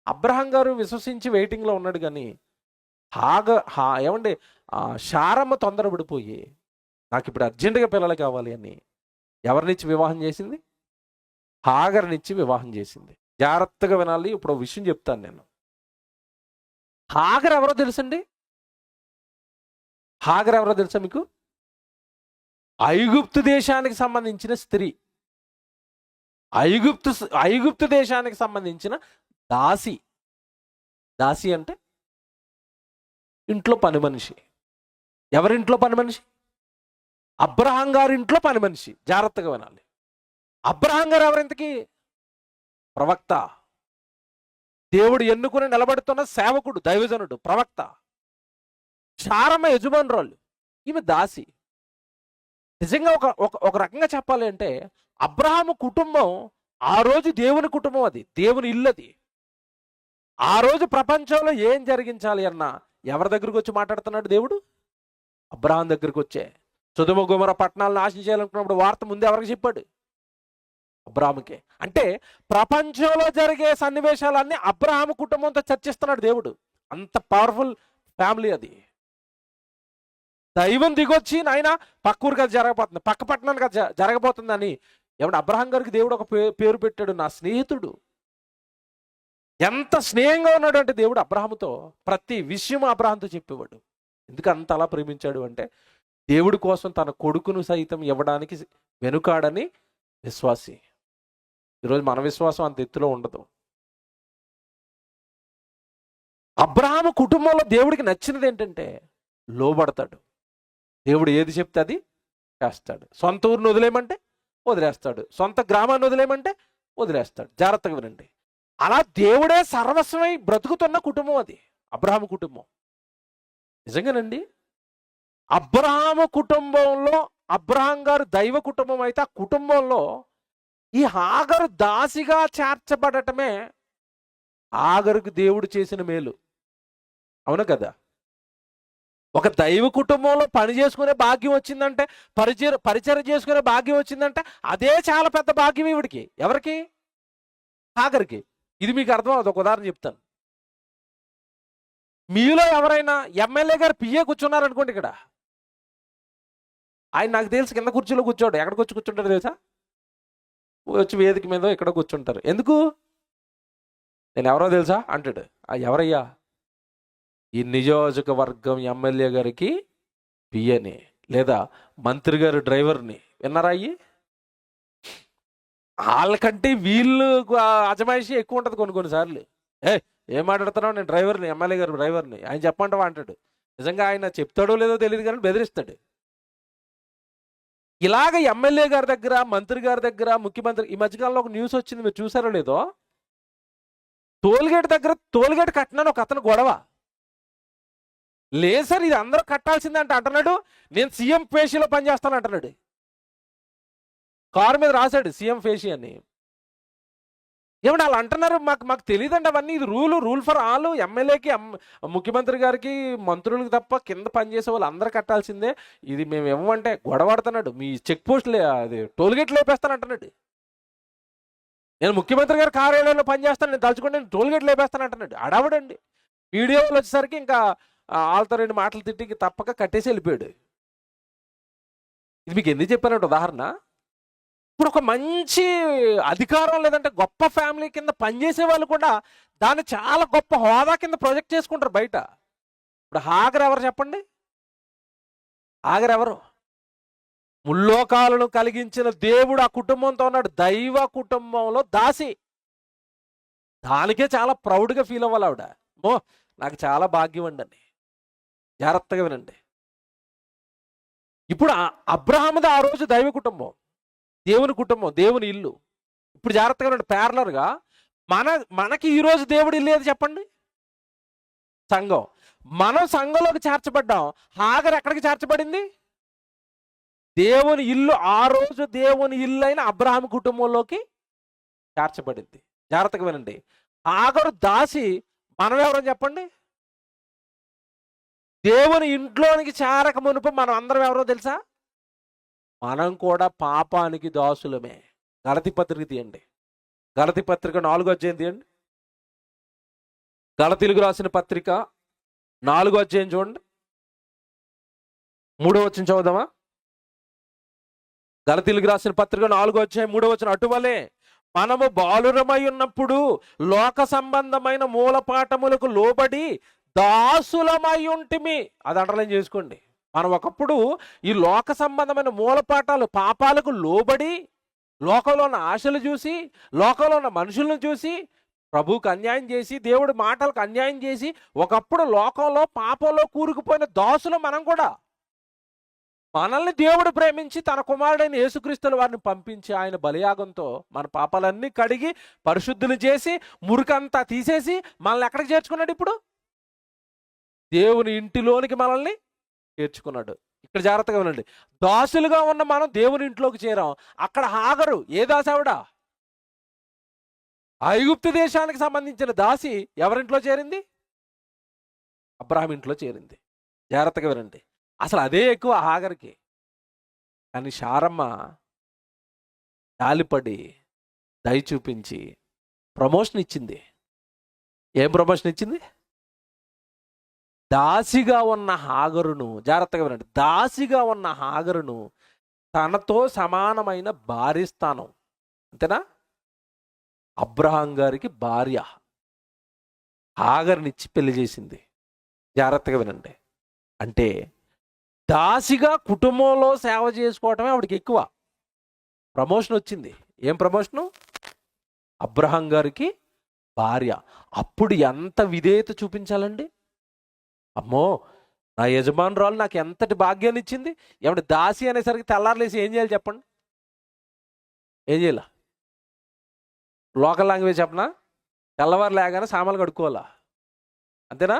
అబ్రహాం గారు విశ్వసించి వెయిటింగ్లో ఉన్నాడు. కానీ ఏమండి, శారమ్మ తొందరపడిపోయి నాకు ఇప్పుడు అర్జెంటుగా పిల్లలు కావాలి అని ఎవరినిచ్చి వివాహం చేసింది? హాగర్నిచ్చి వివాహం చేసింది. జాగ్రత్తగా వినాలి. ఇప్పుడు విషయం చెప్తాను నేను. హాగర్ ఎవరో తెలుసండి? హాగర్ ఎవరో తెలుసా మీకు? ఐగుప్తు దేశానికి సంబంధించిన స్త్రీ, ఐగుప్తు దేశానికి సంబంధించిన దాసి. దాసి అంటే ఇంట్లో పని మనిషి. ఎవరింట్లో పని మనిషి? అబ్రహాం గారి ఇంట్లో పని మనిషి. జాగ్రత్తగా వినాలి. అబ్రహాం గారు ఎవరింతకి? ప్రవక్త. దేవుడు ఎన్నుకుని నిలబడుతున్న సేవకుడు, దైవజనుడు, ప్రవక్త. శారమ్మ యజమానురాలు, ఈమె దాసి. నిజంగా ఒక రకంగా చెప్పాలి అంటే అబ్రహాము కుటుంబం ఆ రోజు దేవుని కుటుంబం, అది దేవుని ఇల్లు. అది ఆ రోజు ప్రపంచంలో ఏం జరిగించాలి అన్నా ఎవరి దగ్గరకు వచ్చి మాట్లాడుతున్నాడు దేవుడు? అబ్రహాం దగ్గరికి వచ్చే. సొదొమ గొమొర్రా పట్టణాలను నాశనం చేయాలనుకున్నప్పుడు వార్త ముందు ఎవరికి చెప్పాడు? అబ్రహాముకే. అంటే ప్రపంచంలో జరిగే సన్నివేశాలన్నీ అబ్రహాము కుటుంబంతో చర్చిస్తున్నాడు దేవుడు. అంత పవర్ఫుల్ ఫ్యామిలీ అది. దైవం దిగొచ్చి నాయన పక్క ఊరికి అది జరగబోతుంది, పక్క పట్టణానికి అది జరగబోతుందని ఏమంటే అబ్రహాం గారికి దేవుడు ఒక పేరు పెట్టాడు, నా స్నేహితుడు. ఎంత స్నేహంగా ఉన్నాడు అంటే దేవుడు అబ్రహాముతో ప్రతి విషయం అబ్రహాంతో చెప్పేవాడు. ఎందుకు అంత అలా ప్రేమించాడు అంటే దేవుడి కోసం తన కొడుకును సైతం ఇవ్వడానికి వెనుకాడని విశ్వాసి. ఈరోజు మన విశ్వాసం అంత ఎత్తులో ఉండదు. అబ్రహాము కుటుంబంలో దేవుడికి నచ్చినది ఏంటంటే లోబడతాడు. దేవుడు ఏది చెప్తే అది చేస్తాడు. సొంత ఊరిని వదిలేయమంటే వదిలేస్తాడు, సొంత గ్రామాన్ని వదిలేయమంటే వదిలేస్తాడు. జాగ్రత్తగా వినండి. అలా దేవుడే సర్వస్వమై బ్రతుకుతున్న కుటుంబం అది అబ్రహాము కుటుంబం. నిజంగానండి. అబ్రహాము కుటుంబంలో అబ్రహాం గారు దైవ కుటుంబం అయితే ఆ కుటుంబంలో ఈ హాగరు దాసిగా చేర్చబడటమే హాగరుకు దేవుడు చేసిన మేలు. అవును కదా. ఒక దైవ కుటుంబంలో పని చేసుకునే భాగ్యం వచ్చిందంటే, పరిచయం చేసుకునే భాగ్యం వచ్చిందంటే అదే చాలా పెద్ద భాగ్యం ఈవిడికి. ఎవరికి? హాగర్కి. ఇది మీకు అర్థం అవుతుంది. ఒక ఉదాహరణ చెప్తాను. మీలో ఎవరైనా ఎమ్మెల్యే గారు పిఏ కూర్చున్నారనుకోండి, ఇక్కడ ఆయన నాకు తెలుసు కింద కుర్చీలో కూర్చోడు. ఎక్కడికి వచ్చి కూర్చుంటారు తెలుసా? వచ్చి వేదిక మీద ఇక్కడ కూర్చుంటారు. ఎందుకు? నేను ఎవరో తెలుసా అంటాడు. ఎవరయ్యా? ఈ నియోజకవర్గం ఎమ్మెల్యే గారికి పిఏని, లేదా మంత్రి గారు డ్రైవర్ని. విన్నారా? అయ్యి వాళ్ళకంటే వీళ్ళు అజమాయిషి ఎక్కువ ఉంటుంది కొన్నిసార్లు. ఏం మాట్లాడుతున్నావు? నేను డ్రైవర్ని, ఎమ్మెల్యే గారు డ్రైవర్ని. ఆయన చెప్పంటావా అంటాడు. నిజంగా ఆయన చెప్తాడో లేదో తెలియదు కానీ బెదిరిస్తాడు. ఇలాగ ఎమ్మెల్యే గారి దగ్గర, మంత్రి గారి దగ్గర, ముఖ్యమంత్రి. ఈ మధ్యకాలంలో ఒక న్యూస్ వచ్చింది, మీరు చూసారో లేదో. టోల్గేట్ దగ్గర టోల్గేట్ కట్టినాను ఒక అతను గొడవ. లేదు సార్ ఇది అందరూ కట్టాల్సిందే అంటున్నాడు. నేను సీఎం ఫేషియలో పనిచేస్తాను అంటున్నాడు. కారు మీద రాశాడు సీఎం ఫేషి అని. ఏమన్నా వాళ్ళు అంటున్నారు, మాకు తెలియదండి అవన్నీ. ఇది రూల్ ఫర్ ఆల్. ఎమ్మెల్యేకి, ముఖ్యమంత్రి గారికి, మంత్రులకు తప్ప కింద పనిచేసే వాళ్ళు అందరూ కట్టాల్సిందే. ఇది మేము ఏమంటే గొడవడుతున్నాడు. మీ చెక్ పోస్ట్ అది టోల్గేట్ లేపేస్తాను అంటున్నాడు. నేను ముఖ్యమంత్రి గారి కార్యాలయంలో పనిచేస్తాను, నేను తలుచుకుంటే నేను టోల్గేట్ లేపేస్తాను అంటున్నాడు. అడవడండి. వీడియోలు వచ్చేసరికి ఇంకా వాళ్ళతో 2 మాటలు తిట్టి తప్పక కట్టేసి వెళ్ళిపోయాడు. ఇది మీకు ఎందుకు చెప్పానంటే ఉదాహరణ. ఇప్పుడు ఒక మంచి అధికారం లేదంటే గొప్ప ఫ్యామిలీ కింద పనిచేసే వాళ్ళు కూడా దాన్ని చాలా గొప్ప హోదా కింద ప్రొజెక్ట్ చేసుకుంటారు బయట. ఇప్పుడు హాగర్ ఎవరు చెప్పండి? హాగర్ ఎవరు? ముల్లోకాలను కలిగించిన దేవుడు ఆ కుటుంబంతో ఉన్నాడు. దైవ కుటుంబంలో దాసి. దానికే చాలా ప్రౌడ్గా ఫీల్ అవ్వాలి ఆవిడ. నాకు చాలా భాగ్యం అండి అని. జాగ్రత్తగా వినండి. ఇప్పుడు అబ్రహాముది ఆ రోజు దైవ కుటుంబం, దేవుని కుటుంబం, దేవుని ఇల్లు. ఇప్పుడు జాగ్రత్తగా వినండి. ప్యారలర్గా మనకి ఈరోజు దేవుడి ఇల్లు ఏది చెప్పండి? సంఘం. మనం సంఘంలోకి చేర్చబడ్డాం. హాగర్ ఎక్కడికి చేర్చబడింది? దేవుని ఇల్లు. ఆ రోజు దేవుని ఇల్లు అయిన అబ్రహాము కుటుంబంలోకి చేర్చబడింది. జాగ్రత్తగా వినండి. హాగరు దాసి. మనం ఎవరని చెప్పండి? దేవుని ఇంట్లోనికి చేరక మునుపు మనం అందరం ఎవరో తెలుసా? మనం కూడా పాపానికి దాసులమే. గలతీ పత్రిక తీయండి. గలతీ పత్రిక 4వ అధ్యాయం తీయండి. గలతీలకు రాసిన పత్రిక 4వ అధ్యాయం చూడండి. 3వ వచనం చదువుదామా? గలతీలకు రాసిన పత్రిక 4వ అధ్యాయం 3వ వచనం. అటువలే మనము బాలురమై ఉన్నప్పుడు లోక సంబంధమైన మూలపాఠములకు లోబడి దాసులమై ఉంటిమి. అది అండర్లైన్ చేసుకోండి. మనం ఒకప్పుడు ఈ లోక సంబంధమైన మూలపాఠాలు, పాపాలకు లోబడి, లోకంలో ఉన్న ఆశలు చూసి, లోకంలో ఉన్న మనుషులను చూసి, ప్రభువుకు అన్యాయం చేసి, దేవుడి మాటలకు అన్యాయం చేసి, ఒకప్పుడు లోకంలో పాపంలో కూరుకుపోయిన దాసులు మనం కూడా. మనల్ని దేవుడు ప్రేమించి తన కుమారుడైన యేసుక్రీస్తుల వారిని పంపించి ఆయన బలియాగంతో మన పాపాలన్నీ కడిగి పరిశుద్ధులు చేసి మురికంతా తీసేసి మనల్ని ఎక్కడికి చేర్చుకున్నాడు? ఇప్పుడు దేవుని ఇంటిలోనికి మనల్ని చేర్చుకున్నాడు. ఇక్కడ జాగ్రత్తగా వినండి. దాసులుగా ఉన్న మనం దేవుని ఇంట్లోకి చేరాం. అక్కడ హాగరు ఏ దాసి? ఆవిడ ఐగుప్తు దేశానికి సంబంధించిన దాసి. ఎవరింట్లో చేరింది? అబ్రహాం ఇంట్లో చేరింది. జాగ్రత్తగా వినండి. అసలు అదే ఎక్కువ హాగర్కి. కానీ శారమ్మ జాలిపడి దయ చూపించి ప్రమోషన్ ఇచ్చింది. ఏం ప్రమోషన్ ఇచ్చింది? దాసిగా ఉన్న హాగరును, జాగ్రత్తగా వినండి, దాసిగా ఉన్న హాగరును తనతో సమానమైన భార్య స్థానం. అంతేనా? అబ్రహాం గారికి భార్య. హాగర్నిచ్చి పెళ్లి చేసింది. జాగ్రత్తగా వినండి. అంటే దాసిగా కుటుంబంలో సేవ చేసుకోవటమే ఆవిడకి ఎక్కువ. ప్రమోషన్ వచ్చింది. ఏం ప్రమోషను? అబ్రహాం గారికి భార్య. అప్పుడు ఎంత విధేయత చూపించాలండి? అమ్మో, నా యజమానురాలు నాకు ఎంతటి భాగ్యాన్ని ఇచ్చింది. ఏమంటే దాసి అనేసరికి తెల్లారులేసి ఏం చేయాలి చెప్పండి? ఏం చేయాల? లోకల్ లాంగ్వేజ్ చెప్పనా? తెల్లవారు లేగానే సామాన్లు కడుక్కోవాలా, అంతేనా?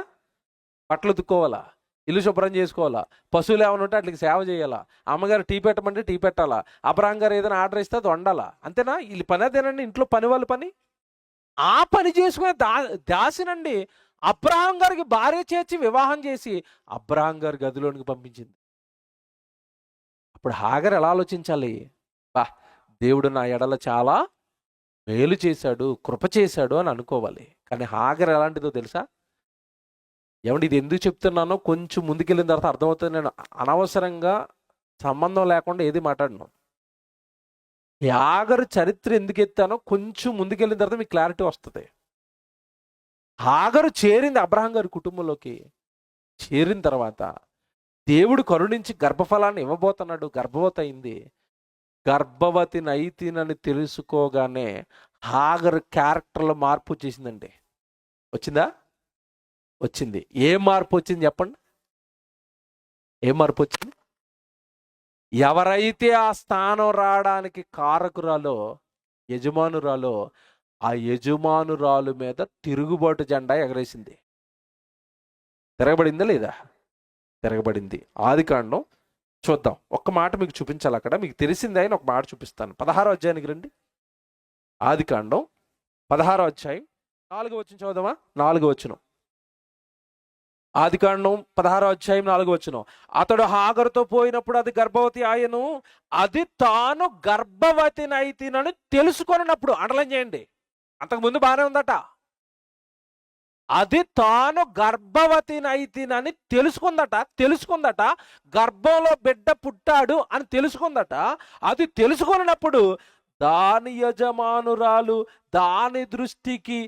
బట్టలు ఉతుక్కోవాలా, ఇల్లు శుభ్రం చేసుకోవాలా, పశువులు ఏమైనా ఉంటే అట్లకి సేవ చేయాలా, అమ్మగారు టీ పెట్టమంటే టీ పెట్టాలా, అబ్రహాం గారు ఏదైనా ఆర్డర్ ఇస్తే అది వండాలా, అంతేనా? వీళ్ళు పని అదేనండి, ఇంట్లో పని వాళ్ళ పని. ఆ పని చేసుకునే దాసినండి అబ్రహాం గారికి భార్య చేర్చి వివాహం చేసి అబ్రహాం గారి గదిలోనికి పంపించింది. అప్పుడు హాగర్ ఎలా ఆలోచించాలి? బా, దేవుడు నా ఎడల చాలా మేలు చేశాడు, కృప చేశాడు అని అనుకోవాలి. కానీ హాగర్ ఎలాంటిదో తెలుసా? ఏమంటే ఇది ఎందుకు చెప్తున్నానో కొంచెం ముందుకెళ్ళిన తర్వాత అర్థమవుతుంది. నేను అనవసరంగా సంబంధం లేకుండా ఏది మాట్లాడను. హాగరు చరిత్ర ఎందుకు ఎత్తానో కొంచెం ముందుకెళ్ళిన తర్వాత మీకు క్లారిటీ వస్తుంది. హాగరు చేరింది అబ్రహాం గారి కుటుంబంలోకి. చేరిన తర్వాత దేవుడు కరుణించి గర్భఫలాన్ని ఇవ్వబోతున్నాడు. గర్భవతి అయింది. గర్భవతి నైతినని తెలుసుకోగానే హాగరు క్యారెక్టర్లో మార్పు వచ్చేసిందండి. వచ్చిందా? వచ్చింది. ఏ మార్పు వచ్చింది చెప్పండి? ఏ మార్పు వచ్చింది? ఎవరైతే ఆ స్థానం రావడానికి కారకురాలో, యజమానురాలో, ఆ యజమానురాలు మీద తిరుగుబాటు జెండా ఎగరేసింది. తిరగబడిందా లేదా? తిరగబడింది. ఆదికాండం చూద్దాం. ఒక్క మాట మీకు చూపించాలి. అక్కడ మీకు తెలిసిందే అని ఒక మాట చూపిస్తాను. 16వ అధ్యాయానికి రండి. ఆదికాండం 16వ అధ్యాయం 4వ వచనం చదువుదామా? 4వ వచనం. ఆదికాండం 16వ అధ్యాయం 4వ వచనం. అతడు హాగరుతో పోయినప్పుడు అది గర్భవతి ఆయను, అది తాను గర్భవతినైతినని తెలుసుకొనినప్పుడు. అండర్లైన్ చేయండి. అంతకుముందు బాగానే ఉందట. అది తాను గర్భవతినైతినని తెలుసుకుందట. గర్భంలో బిడ్డ పుట్టాడు అని తెలుసుకుందట. అది తెలుసుకున్నప్పుడు దాని యజమానురాలు దాని దృష్టికి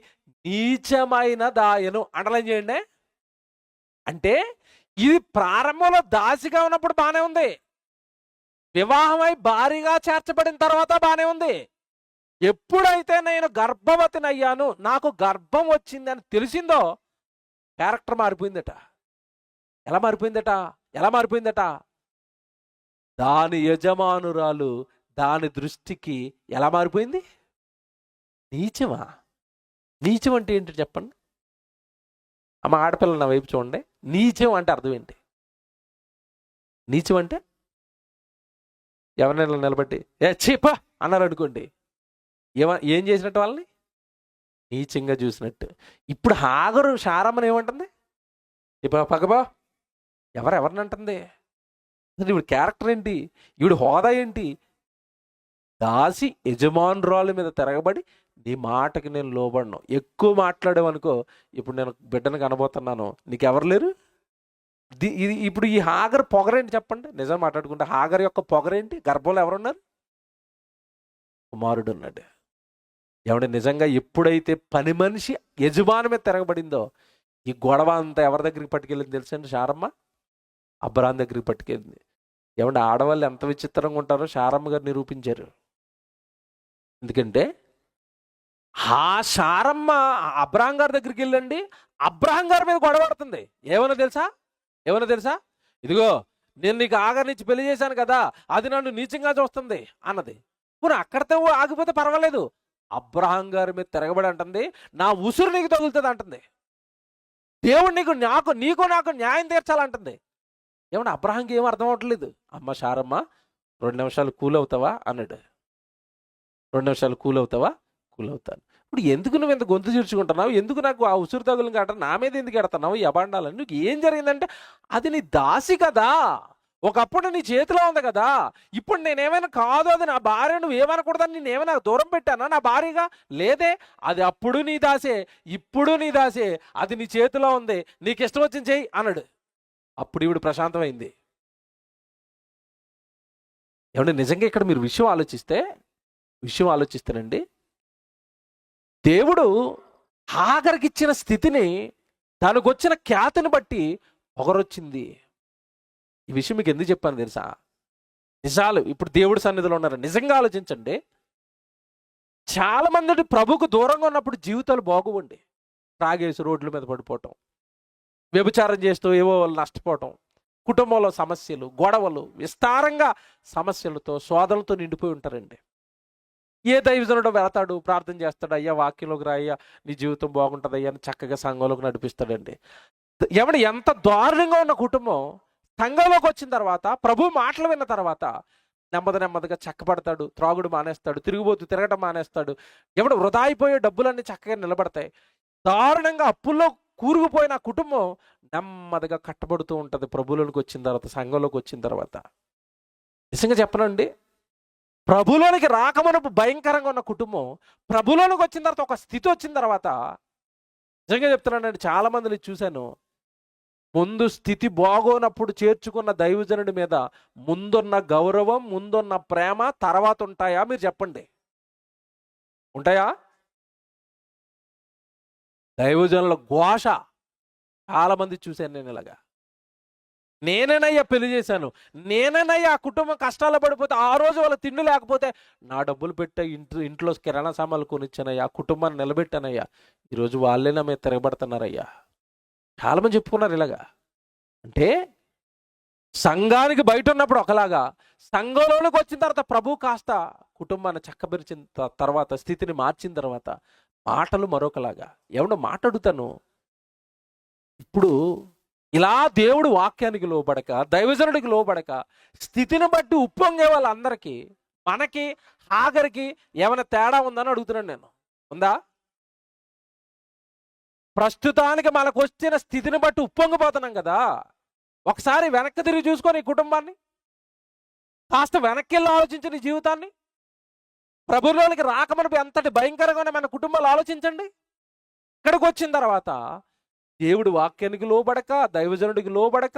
నీచమైన దాయను. అండర్లైన్ చేయండి. అంటే ఇది ప్రారంభంలో దాసిగా ఉన్నప్పుడు బాగానే ఉంది. వివాహమై భారీగా చేర్చబడిన తర్వాత బాగానే ఉంది. ఎప్పుడైతే నేను గర్భవతిని అయ్యాను, నాకు గర్భం వచ్చింది అని తెలిసిందో క్యారెక్టర్ మారిపోయిందట. ఎలా మారిపోయిందట? దాని యజమానురాలు దాని దృష్టికి ఎలా మారిపోయింది? నీచమా? నీచం అంటే ఏంటి చెప్పండి? అమ్మ ఆడపిల్లలు నా వైపు చూడండి. నీచం అంటే అర్థం ఏంటి? నీచం అంటే ఎవరినైనా నిలబెట్టి చీప అన్నారు అనుకోండి, ఏం చేసినట్టు? వాళ్ళని నీచంగా చూసినట్టు. ఇప్పుడు హాగరు శారమ్మని ఏమంటుంది? ఇప్పుడు పక్కబా ఎవరిని అంటుంది? ఇప్పుడు క్యారెక్టర్ ఏంటి? ఈవిడ హోదా ఏంటి? దాసి యజమానురాల మీద తిరగబడి నీ మాటకి నేను లోబడను. ఎక్కువ మాట్లాడేవనుకో, ఇప్పుడు నేను బిడ్డను కనబోతున్నాను, నీకెవరు లేరు. ఇది ఇప్పుడు ఈ హాగర్ పొగరేంటి చెప్పండి? నిజం మాట్లాడుకుంటే హాగర్ యొక్క పొగరేంటి? గర్భంలో ఎవరున్నారు? కుమారుడు ఉన్నాడు. ఏమంటే నిజంగా ఎప్పుడైతే పని మనిషి యజమాని మీద తిరగబడిందో, ఈ గొడవ అంతా ఎవరి దగ్గరికి పట్టుకెళ్ళింది తెలుసండి? శారమ్మ అబ్రహాం దగ్గరికి పట్టుకెళ్ళింది. ఏమంటే ఆడవాళ్ళు ఎంత విచిత్రంగా ఉంటారో శారమ్మ గారు నిరూపించారు. ఎందుకంటే ఆ శారమ్మ అబ్రహాం గారి దగ్గరికి వెళ్ళండి, అబ్రహాం గారి మీద గొడవ పడుతుంది. ఏమన్నా తెలుసా? ఇదిగో నేను నీకు ఆగర్నిచ్చి పెళ్లి చేశాను కదా, అది నన్ను నీచంగా చూస్తుంది అన్నది. మరి అక్కడితో ఆగిపోతే పర్వాలేదు. అబ్రహాం గారి మీద తిరగబడి అంటుంది, నా ఉసురు నీకు తగులుతుంది అంటుంది. దేవుడు నాకు న్యాయం తీర్చాలంటుంది. ఏమన్నా అబ్రహాంకి ఏం అర్థం అవ్వట్లేదు. అమ్మ శారమ్మ 2 నిమిషాలు కూల్ అవుతావా అన్నాడు. 2 నిమిషాలు కూల్ అవుతాను. ఇప్పుడు ఎందుకు నువ్వు ఎంత గొంతు చీర్చుకుంటున్నావు? ఎందుకు నాకు ఆ ఉసురు తగులు గట్ట నా మీద ఎందుకు ఎడతావు? ఎబాండాలని నీకు ఏం జరిగిందంటే, అది నీ దాసి కదా, ఒకప్పుడు నీ చేతిలో ఉంది కదా. ఇప్పుడు నేనేమైనా కాదు, అది నా భార్య, నువ్వు ఏమనకూడదని నేనేమైనా దూరం పెట్టానా నా భార్యగా? లేదే, అది అప్పుడు నీ దాసే, ఇప్పుడు నీ దాసే, అది నీ చేతిలో ఉంది, నీకు ఇష్టం వచ్చింది చెయ్యి అన్నాడు. అప్పుడు ఈవిడ ప్రశాంతమైంది. ఏమంటే నిజంగా ఇక్కడ మీరు విషయం ఆలోచిస్తేనండి, దేవుడు హాగర్కి ఇచ్చిన స్థితిని, దానికి వచ్చిన ఖ్యాతిని బట్టి పొగరొచ్చింది. ఈ విషయం మీకు ఎందుకు చెప్పాను తెలుసా? నిజాలు ఇప్పుడు దేవుడి సన్నిధిలో ఉన్నారు, నిజంగా ఆలోచించండి. చాలా మంది ప్రభుకు దూరంగా ఉన్నప్పుడు జీవితాలు బాగుండి, తాగేసి రోడ్ల మీద పడిపోవటం, వ్యభిచారం చేస్తూ ఏవో వాళ్ళు నష్టపోవటం, కుటుంబంలో సమస్యలు, గొడవలు, విస్తారంగా సమస్యలతో, శోధనలతో నిండిపోయి ఉంటారండి. ఏ దైవజనుడు వెళతాడు, ప్రార్థన చేస్తాడు, అయ్యా వాక్యంలోకి రా, అయ్యా నీ జీవితం బాగుంటుంది అయ్యా అని చక్కగా సంఘంలోకి నడిపిస్తాడండి. ఎంత దారుణంగా ఉన్న కుటుంబం సంఘంలోకి వచ్చిన తర్వాత, ప్రభు మాటలు విన్న తర్వాత నెమ్మదిగా చక్కబడతాడు, త్రాగుడు మానేస్తాడు, తిరిగిపోతూ తిరగటం మానేస్తాడు. వృధా అయిపోయే డబ్బులన్నీ చక్కగా నిలబడతాయి. దారుణంగా అప్పుల్లో కూరుకుపోయిన కుటుంబం నెమ్మదిగా కట్టబడుతూ ఉంటుంది ప్రభువులోకి వచ్చిన తర్వాత, సంఘంలోకి వచ్చిన తర్వాత. నిజంగా చెప్పనండి, ప్రభులోనికి రాకమునపు భయంకరంగా ఉన్న కుటుంబం ప్రభులోనికి వచ్చిన తర్వాత, ఒక స్థితి వచ్చిన తర్వాత, నిజంగా చెప్తున్నానండి, చాలా మందిని చూశాను, ముందు స్థితి బాగోనప్పుడు చేర్చుకున్న దైవజనుడి మీద ముందున్న గౌరవం, ముందున్న ప్రేమ తర్వాత ఉంటాయా? మీరు చెప్పండి, ఉంటాయా? దైవజనుల ఘోష చాలా మంది చూశాను నేను. ఇలాగా నేనేనయ్యా పెళ్లి చేశాను, నేనేనయ్యా ఆ కుటుంబం కష్టాలు పడిపోతే, ఆ రోజు వాళ్ళ తిండి లేకపోతే నా డబ్బులు పెట్టే ఇంట్లో కిరాణా సామాన్లు కొనిచ్చానయ్యా, ఆ కుటుంబాన్ని నిలబెట్టానయ్యా, ఈరోజు వాళ్ళే నా మీద తిరగబడుతున్నారయ్యా. చాలామంది చెప్పుకున్నారు ఇలాగా. అంటే సంఘానికి బయట ఉన్నప్పుడు ఒకలాగా, సంఘంలోనికి వచ్చిన తర్వాత ప్రభు కాస్త కుటుంబాన్ని చక్కబరిచిన తర్వాత, స్థితిని మార్చిన తర్వాత మాటలు మరొకలాగా. మాట్లాడుతాను ఇప్పుడు ఇలా దేవుడు వాక్యానికి లోబడక, దైవజనుడికి లోబడక, స్థితిని బట్టి ఉప్పొంగే వాళ్ళందరికీ, మనకి హాగర్కి ఏమైనా తేడా ఉందని అడుగుతున్నాను నేను. ఉందా? ప్రస్తుతానికి మనకు వచ్చిన స్థితిని బట్టి ఉప్పొంగిపోతున్నాం కదా. ఒకసారి వెనక్కి తిరిగి చూసుకొని ఈ కుటుంబాన్ని, కాస్త వెనక్కి వెళ్ళి ఆలోచించండి ఈ జీవితాన్ని. ప్రభువులోనికి రాకమునుపు ఎంతటి భయంకరంగా మన కుటుంబాలు ఆలోచించండి. ఇక్కడికి వచ్చిన తర్వాత దేవుడి వాక్యానికి లోబడక, దైవజనుడికి లోబడక,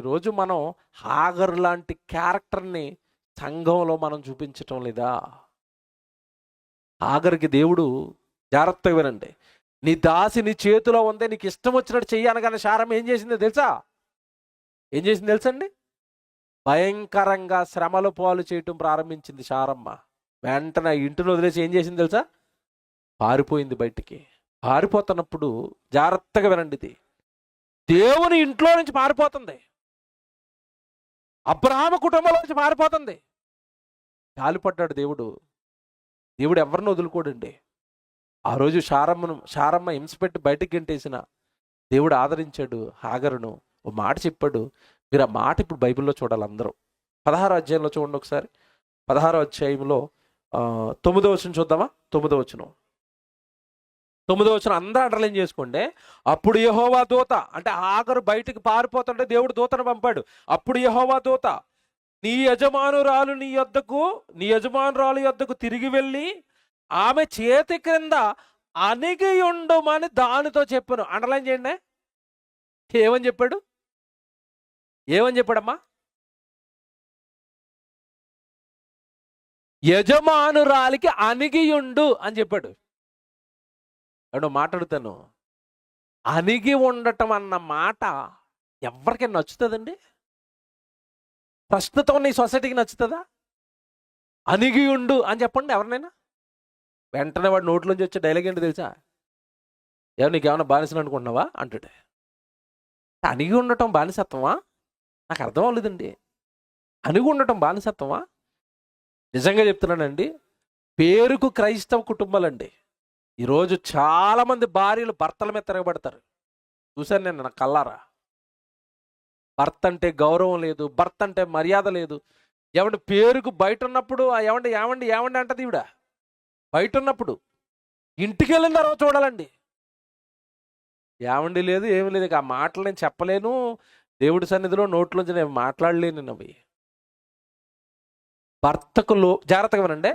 ఈరోజు మనం హాగర్ లాంటి క్యారెక్టర్ని సంఘంలో మనం చూపించటం లేదా? హాగర్కి దేవుడు, జాగ్రత్తగా వినండి, నీ దాసి నీ చేతిలో ఉందే, నీకు ఇష్టం వచ్చినట్టు చెయ్యనగానే శారమ్మ ఏం చేసిందో తెలుసా? ఏం చేసింది తెలుసండి? భయంకరంగా శ్రమలు పాలు చేయటం ప్రారంభించింది శారమ్మ. వెంటనే ఇంటిని వదిలేసి ఏం చేసింది తెలుసా? పారిపోయింది బయటికి. పారిపోతున్నప్పుడు జాగ్రత్తగా వినండి, ఇది దేవుని ఇంట్లో నుంచి పారిపోతుంది, అబ్రహాము కుటుంబంలో నుంచి పారిపోతుంది. కాలిపడ్డాడు దేవుడు. దేవుడు ఎవరిని వదులుకోడండి. ఆ రోజు శారమ్మ హింసపెట్టి బయటకు గెంటేసిన దేవుడు ఆదరించాడు హాగరును. ఓ మాట చెప్పాడు. మీరు ఆ మాట ఇప్పుడు బైబిల్లో చూడాలి అందరూ. 16వ అధ్యాయంలో చూడండి ఒకసారి. 16వ అధ్యాయంలో 9వ వచనం చూద్దామా? 9వ వచనం అందరూ అండర్లైన్ చేసుకోండి. అప్పుడు యెహోవా దూత, అంటే హాగరు బయటికి పారిపోతుంటే దేవుడు దూతను పంపాడు. అప్పుడు యెహోవా దూత నీ యజమానురాలు యొద్దకు తిరిగి వెళ్ళి ఆమె చేతి క్రింద అణిగి ఉండమని దానితో చెప్పాను. అండర్లైన్ చేయండి. ఏమని చెప్పాడమ్మా? యజమానురాలికి అణిగియుండు అని చెప్పాడు. మాట్లాడుతాను, అణిగి ఉండటం అన్న మాట ఎవరికైనా నచ్చుతుందండి? ప్రస్తుతం నీ సొసైటీకి నచ్చుతుందా? అణిగి ఉండు అని చెప్పండి ఎవరినైనా. వెంటనే వాడు నోట్లోంచి వచ్చే డైలాగ్ ఏంటి తెలుసా? నీకేమైనా బానిసలు అనుకుంటున్నావా అంటాడు. అణిగి ఉండటం బానిసత్వమా? నాకు అర్థం అవ్వలేదండి. అణిగి ఉండటం బానిసత్వమా? నిజంగా చెప్తున్నానండి, పేరుకు క్రైస్తవ కుటుంబాలండి. ఈరోజు చాలామంది భార్యలు భర్తల మీద తిరగబడతారు. చూశాను నేను నా కల్లారా. భర్త అంటే గౌరవం లేదు, భర్త అంటే మర్యాద లేదు. పేరుకు బయట ఉన్నప్పుడు ఏమండి అంటది ఈవిడ. బయట ఉన్నప్పుడు ఇంటికి వెళ్ళిన తర్వాత చూడాలండి, ఏమండి లేదు, ఏమి లేదు. ఆ మాటలు నేను చెప్పలేను, దేవుడి సన్నిధిలో నోట్లోంచి నేను మాట్లాడలేను అవి. జాగ్రత్తగా వినండి,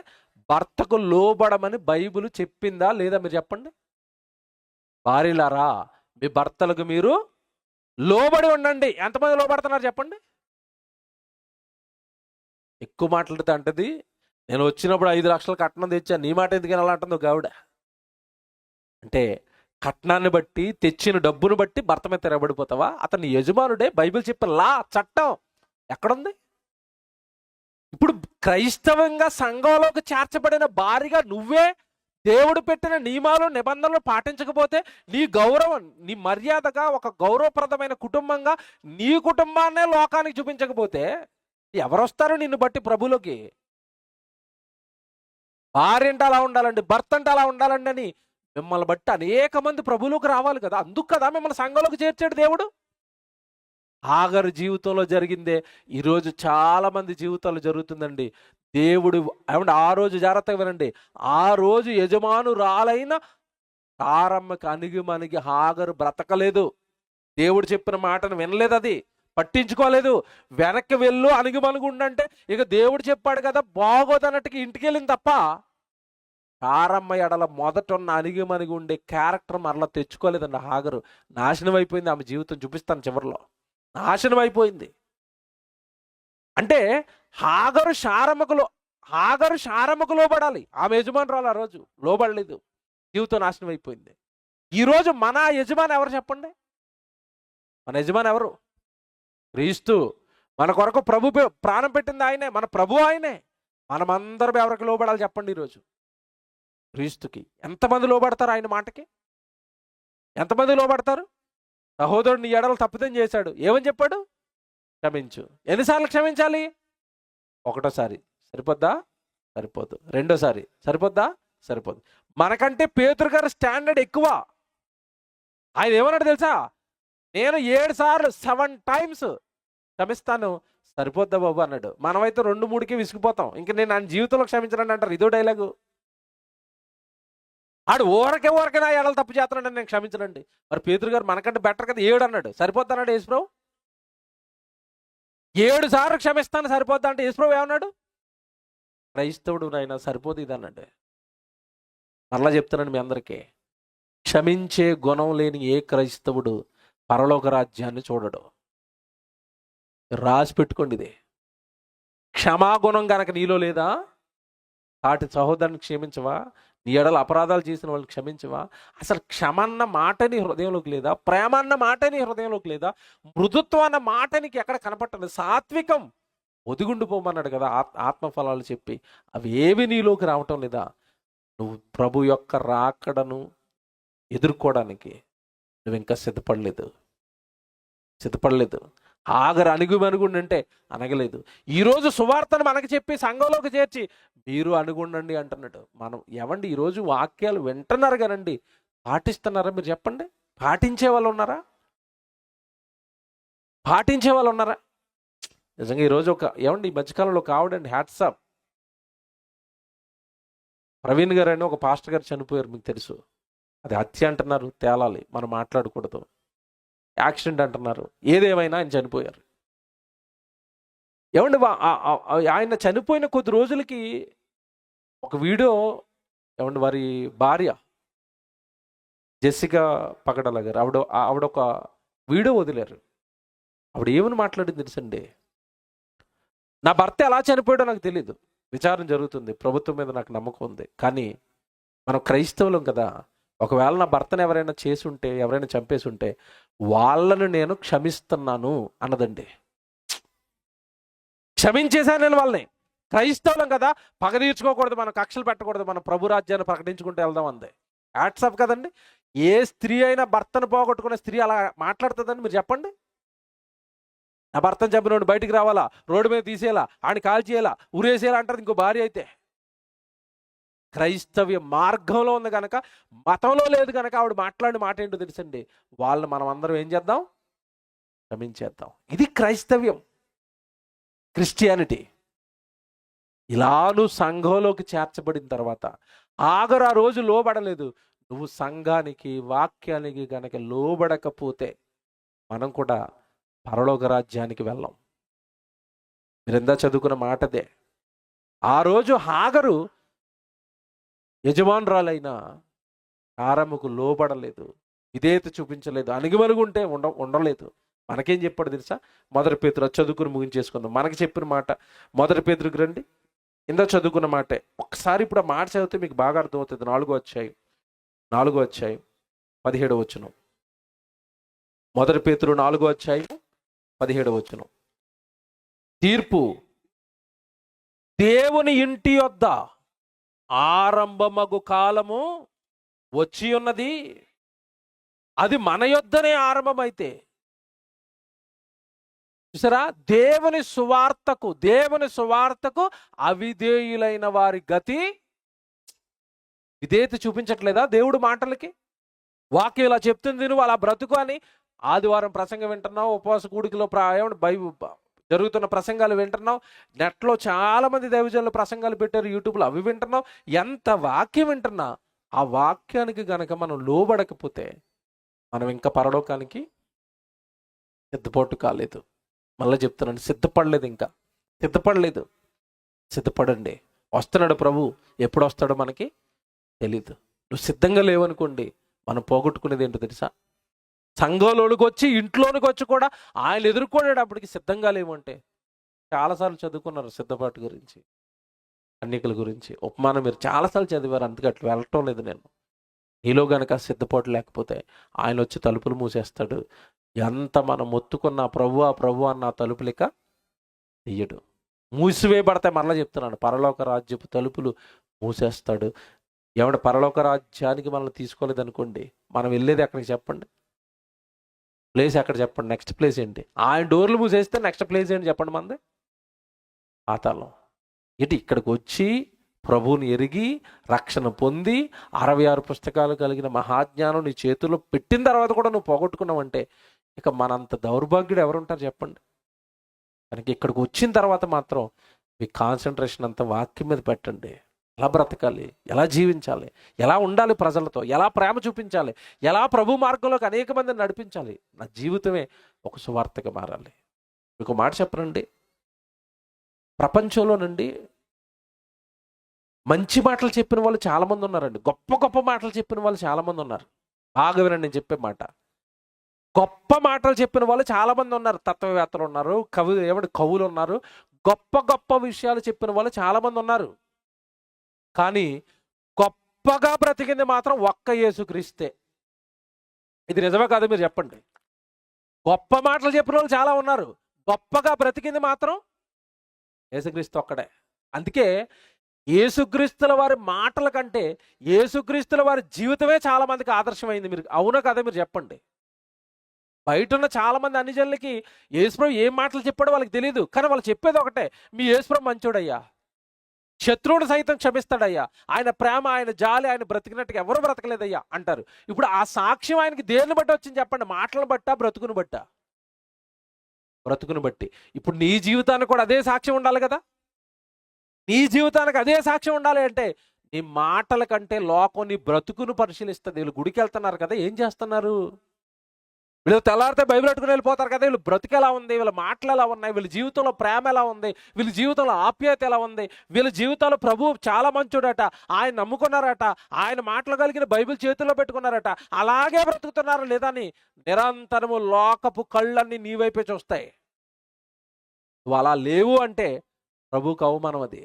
భర్తకు లోబడమని బైబిల్ చెప్పిందా లేదా? మీరు చెప్పండి. భార్యలారా, మీ భర్తలకు మీరు లోబడి ఉండండి. ఎంతమంది లోబడుతున్నారు చెప్పండి? ఎక్కువ మాట్లాడితే అంటది, నేను వచ్చినప్పుడు 5 లక్షలు కట్నం తెచ్చా, నీ మాట ఎందుకు వినాలంటుంది ఒక ఆవిడ. అంటే కట్నాన్ని బట్టి తెచ్చిన డబ్బును బట్టి భర్త మీద తిరగబడిపోతావా? అతని యజమానుడే. బైబిల్ చెప్పిన లా, చట్టం ఎక్కడుంది? ఇప్పుడు క్రైస్తవంగా సంఘంలోకి చేర్చబడిన భార్యగా నువ్వే దేవుడు పెట్టిన నియమాలు నిబంధనలు పాటించకపోతే, నీ గౌరవం, నీ మర్యాదగా ఒక గౌరవప్రదమైన కుటుంబంగా నీ కుటుంబాన్నే లోకానికి చూపించకపోతే ఎవరొస్తారు నిన్ను బట్టి ప్రభులోకి? భార్య అంటే అలా ఉండాలండి, భర్త అంటే అలా ఉండాలండి అని మిమ్మల్ని బట్టి అనేక మంది ప్రభులోకి రావాలి కదా. అందుకు కదా మిమ్మల్ని సంఘంలోకి చేర్చాడు దేవుడు. ఆగరు జీవితంలో జరిగిందే ఈరోజు చాలా మంది జీవితాలు జరుగుతుందండి. దేవుడు ఏమంటే ఆ రోజు జాగ్రత్తగా వినండి, ఆ రోజు యజమానురాలైన సారమ్మకి అణిగి హాగరు బ్రతకలేదు. దేవుడు చెప్పిన మాటను వినలేదు, అది పట్టించుకోలేదు. వెనక్కి వెళ్ళు అణిగిమణిగి ఉండంటే ఇక దేవుడు చెప్పాడు కదా బాగోదన్నట్టుగా ఇంటికి వెళ్ళింది తప్ప సారమ్మ ఎడల మొదట ఉన్న అణిగిమణిగి ఉండే క్యారెక్టర్ మరలా తెచ్చుకోలేదండి. హాగరు నాశనం అయిపోయింది. ఆమె జీవితం చూపిస్తాను చివరిలో, నాశనం అయిపోయింది. అంటే హాగరు శారమ్మకు లోబడాలి. ఆమె యజమానురాలు ఆ రోజు లోబడలేదు, జీవితం నాశనం అయిపోయింది. ఈరోజు మన యజమాని ఎవరు చెప్పండి? మన యజమాని ఎవరు? క్రీస్తు. మన కొరకు ప్రభు ప్రాణం పెట్టింది ఆయనే, మన ప్రభు ఆయనే. మనమందరం ఎవరికి లోబడాలి చెప్పండి? ఈరోజు క్రీస్తుకి. ఎంతమంది లోబడతారు ఆయన మాటకి? ఎంతమంది లోబడతారు? సహోదరుడు నీ ఎడలు తప్పిదం చేశాడు, ఏమని చెప్పాడు? క్షమించు. ఎన్నిసార్లు క్షమించాలి? ఒకటోసారి సరిపోద్దా? సరిపోదు. రెండోసారి సరిపోద్దా? సరిపోదు. మనకంటే పేతురు గారి స్టాండర్డ్ ఎక్కువ. ఆయన ఏమన్నాడు తెలుసా? నేను 7 సార్లు 7 times క్షమిస్తాను. సరిపోద్దా బాబు అన్నాడు. మనమైతే 2-3కి విసిగిపోతాం. ఇంక నేను ఆయన జీవితంలో క్షమించనండి అంటారు. ఇదో డైలాగు. ఆడు ఊరకే నా ఎడలు తప్పు చేస్తున్నాడు, నేను క్షమించనండి. మరి పేతురు గారు మనకంటే బెటర్ కదా, 7 అన్నాడు. సరిపోద్ది అన్నాడు యేసుప్రభు. 7 సార్లు క్షమిస్తాను సరిపోద్దా అంటే యేసుప్రభు ఏమన్నాడు? క్రైస్తవుడు నాయన సరిపోదు ఇది అన్నాడు. మరలా చెప్తున్నాను మీ అందరికీ, క్షమించే గుణం లేని ఏ క్రైస్తవుడు పరలోక రాజ్యాన్ని చూడడు. రాసి పెట్టుకోండి ఇది. క్షమాగుణం గనక నీలో లేదా, సాటి సహోదరుని క్షమించవా? నీ ఎడల అపరాధాలు చేసిన వాళ్ళు క్షమించవా? అసలు క్షమన్న మాటని హృదయంలోకి లేదా? ప్రేమ అన్న మాటని హృదయంలోకి లేదా? మృదుత్వం అన్న మాటనికి ఎక్కడ కనపట్టలేదు. సాత్వికం ఒదిగుండిపోమన్నాడు కదా ఆత్మఫలాలు చెప్పి, అవి ఏవి నీలోకి రావటం లేదా? నువ్వు ప్రభు యొక్క రాకడను ఎదుర్కోవడానికి నువ్వు ఇంకా సిద్ధపడలేదు. ఆగరు అణిగుమణుగుండంటే అనగలేదు. ఈరోజు సువార్తను మనకు చెప్పి సంఘంలోకి చేర్చి మీరు అనుగుండండి అంటున్నాడు. మనం ఏమండి ఈరోజు వాక్యాలు వింటున్నారు కానండి, పాటిస్తున్నారా? మీరు చెప్పండి. పాటించే వాళ్ళు ఉన్నారా? నిజంగా ఈరోజు ఏమండి ఈ మధ్యకాలంలో ఒక ఆవిడండి, హ్యాట్సాప్ ప్రవీణ్ గారు అని ఒక పాస్టర్ గారు చనిపోయారు. మీకు తెలుసు. అది హత్య అంటున్నారు, తేలాలి, మనం మాట్లాడకూడదు. యాక్సిడెంట్ అంటున్నారు. ఏదేమైనా ఆయన చనిపోయారు. ఏమండి ఆయన చనిపోయిన కొద్ది రోజులకి ఒక వీడియో, ఏమండి వారి భార్య జెస్సికా పగడాల గారు ఆవిడ ఒక వీడియో వదిలేరు. ఆవిడ ఏమని మాట్లాడింది తెలుసండి? నా భర్త ఎలా చనిపోయాడో నాకు తెలియదు, విచారణ జరుగుతుంది, ప్రభుత్వం మీద నాకు నమ్మకం ఉంది, కానీ మనం క్రైస్తవులం కదా, ఒకవేళ నా భర్తను ఎవరైనా చేసి ఉంటే, ఎవరైనా చంపేసి ఉంటే వాళ్ళను నేను క్షమిస్తున్నాను అన్నదండి. క్షమించేశాను నేను వాళ్ళని. క్రైస్తవులం కదా, పగ తీర్చుకోకూడదు, మనం కక్షలు పెట్టకూడదు, మన ప్రభు రాజ్యాన్ని ప్రకటించుకుంటూ వెళ్దాం అంది. వాట్సాప్ కదండి. ఏ స్త్రీ అయినా భర్తను పోగొట్టుకునే స్త్రీ అలా మాట్లాడుతుందని మీరు చెప్పండి? నా భర్తను చంపినోడు బయటికి రావాలా, రోడ్డు మీద తీసేయాలా, ఆడిని కాల్చేయాలా, ఉరేసేయాలా అంటారు ఇంకో భార్య అయితే. క్రైస్తవ్య మార్గంలో ఉంది కనుక, మతంలో లేదు కనుక ఆవిడ మాట్లాడిన మాట ఏంటో తెలుసండి? వాళ్ళని మనం అందరం ఏం చేద్దాం? క్షమించేద్దాం. ఇది క్రైస్తవ్యం, క్రిస్టియానిటీ. ఇలా నువ్వు సంఘంలోకి చేర్చబడిన తర్వాత, ఆగరు ఆ రోజు లోబడలేదు. నువ్వు సంఘానికి, వాక్యానికి కనుక లోబడకపోతే మనం కూడా పరలోక రాజ్యానికి వెళ్ళాం. మీరెందా చదువుకున్న మాటదే. ఆ రోజు హాగరు యజమానురాలైన సారమ్మకు లోబడలేదు, విధేయత చూపించలేదు, అణిగిమణుగుంటే ఉండలేదు. మనకేం చెప్పాడు తెలుసా? మొదటి పేతురు, చదువుకుని ముగించేసుకుందాం. మనకి చెప్పిన మాట మొదటి పేతురుకి రండి. ఇందా చదువుకున్న మాటే ఒక్కసారి ఇప్పుడు ఆ మాట చదివితే మీకు బాగా అర్థమవుతుంది. 4వ అధ్యాయం 4వ అధ్యాయం 17వ వచనం. 1 పేతురు 4వ అధ్యాయం 17వ వచనం. తీర్పు దేవుని ఇంటి యొద్ద ఆరంభమగు కాలము వచ్చి ఉన్నది, అది మన యొద్దనే ఆరంభమైతే. చూసారా, దేవుని సువార్తకు అవిధేయులైన వారి గతి. విధేయత చూపించట్లేదా దేవుడు మాటలకి? వాక్యం ఇలా చెప్తుంది, నువ్వు అలా బ్రతుకు అని. ఆదివారం ప్రసంగం వింటున్నావు, ఉపవాస కూడికలో జరుగుతున్న ప్రసంగాలు వింటున్నావు, నెట్లో చాలామంది దైవజనులు ప్రసంగాలు పెట్టారు, యూట్యూబ్లో అవి వింటున్నావు. ఎంత వాక్యం వింటున్నా ఆ వాక్యానికి గనక మనం లోబడకపోతే మనం ఇంకా పరలోకానికి సిద్ధపాటు కాలేదు. మళ్ళీ చెప్తున్నాను, సిద్ధపడలేదు. సిద్ధపడండి. వస్తున్నాడు ప్రభు. ఎప్పుడు వస్తాడో మనకి తెలీదు. నువ్వు సిద్ధంగా లేవనుకోండి, మనం పోగొట్టుకునేది ఏంటో తెలుసా? సంఘంలోనికి వచ్చి, ఇంట్లోనికి వచ్చి కూడా ఆయన ఎదుర్కొనేటప్పటికి సిద్ధంగా లేవంటే. చాలాసార్లు చదువుకున్నారు సిద్ధపాటు గురించి, కన్యకల గురించి, ఉపమానం మీరు చాలాసార్లు చదివారు, అందుకే అట్లా వెళ్ళటం లేదు నేను. నీలో గనక సిద్ధపాటు లేకపోతే ఆయన వచ్చి తలుపులు మూసేస్తాడు. ఎంత మనం మొత్తుకున్న ప్రభు అన్న తలుపులిక తీయడు, మూసివేయబడతాయి. మరలా చెప్తున్నాను, పరలోక రాజ్యపు తలుపులు మూసేస్తాడు. ఏమంటే పరలోక రాజ్యానికి మనల్ని తీసుకోలేదనుకోండి, మనం వెళ్ళేది ఎక్కడికి చెప్పండి? ప్లేస్ ఎక్కడ చెప్పండి? నెక్స్ట్ ప్లేస్ ఏంటి? ఆయన డోర్లు మూసేస్తే నెక్స్ట్ ప్లేస్ ఏంటి చెప్పండి? మంది పాతాళం. ఇక్కడికి వచ్చి ప్రభువుని ఎరిగి రక్షణ పొంది 66 పుస్తకాలు కలిగిన మహాజ్ఞానం నీ చేతుల్లో పెట్టిన తర్వాత కూడా నువ్వు పోగొట్టుకున్నావంటే ఇక మనంత దౌర్భాగ్యుడు ఎవరుంటారు చెప్పండి? కనుక ఇక్కడికి వచ్చిన తర్వాత మాత్రం మీ కాన్సన్ట్రేషన్ అంతా వాక్యం మీద పెట్టండి. ఎలా బ్రతకాలి, ఎలా జీవించాలి, ఎలా ఉండాలి, ప్రజలతో ఎలా ప్రేమ చూపించాలి, ఎలా ప్రభు మార్గంలోకి అనేక మందిని నడిపించాలి. నా జీవితమే ఒక సువార్తగా మారాలి. మీకు మాట చెప్పనండి, ప్రపంచంలో నుండి మంచి మాటలు చెప్పిన వాళ్ళు చాలామంది ఉన్నారండి. గొప్ప గొప్ప మాటలు చెప్పిన వాళ్ళు చాలామంది ఉన్నారు. బాగా వినండి నేను చెప్పే మాట. గొప్ప మాటలు చెప్పిన వాళ్ళు చాలామంది ఉన్నారు. తత్వవేత్తలు ఉన్నారు, కవులు ఉన్నారు. గొప్ప గొప్ప విషయాలు చెప్పిన వాళ్ళు చాలామంది ఉన్నారు. కానీ గొప్పగా బ్రతికింది మాత్రం ఒక్క యేసుక్రీస్తే. ఇది నిజమే కాదు మీరు చెప్పండి? గొప్ప మాటలు చెప్పిన వాళ్ళు చాలా ఉన్నారు, గొప్పగా బ్రతికింది మాత్రం యేసుక్రీస్తు ఒక్కడే. అందుకే యేసుక్రీస్తుల వారి మాటల కంటే యేసుక్రీస్తుల వారి జీవితమే చాలా మందికి ఆదర్శమైంది. మీరు అవునా కదా మీరు చెప్పండి? బయట ఉన్న చాలా మంది అన్ని జనులకి యేసుప్రభు ఏం మాటలు చెప్పాడో వాళ్ళకి తెలియదు, కానీ వాళ్ళు చెప్పేది ఒకటే, మీ యేసుప్రభు మంచోడయ్యా, శత్రువుడు సైతం క్షమిస్తాడయ్యా, ఆయన ప్రేమ, ఆయన జాలి, ఆయన బ్రతికినట్టుగా ఎవరు బ్రతకలేదయ్యా అంటారు. ఇప్పుడు ఆ సాక్ష్యం ఆయనకి దేన్ని బట్టి వచ్చింది చెప్పండి? మాటలను బట్టా, బ్రతుకును బట్టా? బ్రతుకును బట్టి. ఇప్పుడు నీ జీవితానికి కూడా అదే సాక్ష్యం ఉండాలి కదా? నీ జీవితానికి అదే సాక్ష్యం ఉండాలి అంటే నీ మాటల కంటే లోకం నీ బ్రతుకును పరిశీలిస్తుంది. వీళ్ళు గుడికి వెళ్తున్నారు కదా, ఏం చేస్తున్నారు? వీళ్ళు తెల్లారితే బైబిల్ పెట్టుకుని వెళ్ళిపోతారు కదా, వీళ్ళు బ్రతుకు ఎలా ఉంది, వీళ్ళ మాటలు ఎలా ఉన్నాయి, వీళ్ళ జీవితంలో ప్రేమ ఎలా ఉంది, వీళ్ళ జీవితంలో ఆప్యాయత ఎలా ఉంది, వీళ్ళ జీవితంలో ప్రభు చాలా మంచోడట, ఆయన నమ్ముకున్నారట, ఆయన మాటలు కలిగిన బైబిల్ చేతుల్లో పెట్టుకున్నారట, అలాగే బ్రతుకుతున్నారు లేదా అని నిరంతరము లోకపు కళ్ళన్నీ నీ వైపే చూస్తాయి. నువ్వు అలా లేవు అంటే ప్రభువుకు అవమానం. అది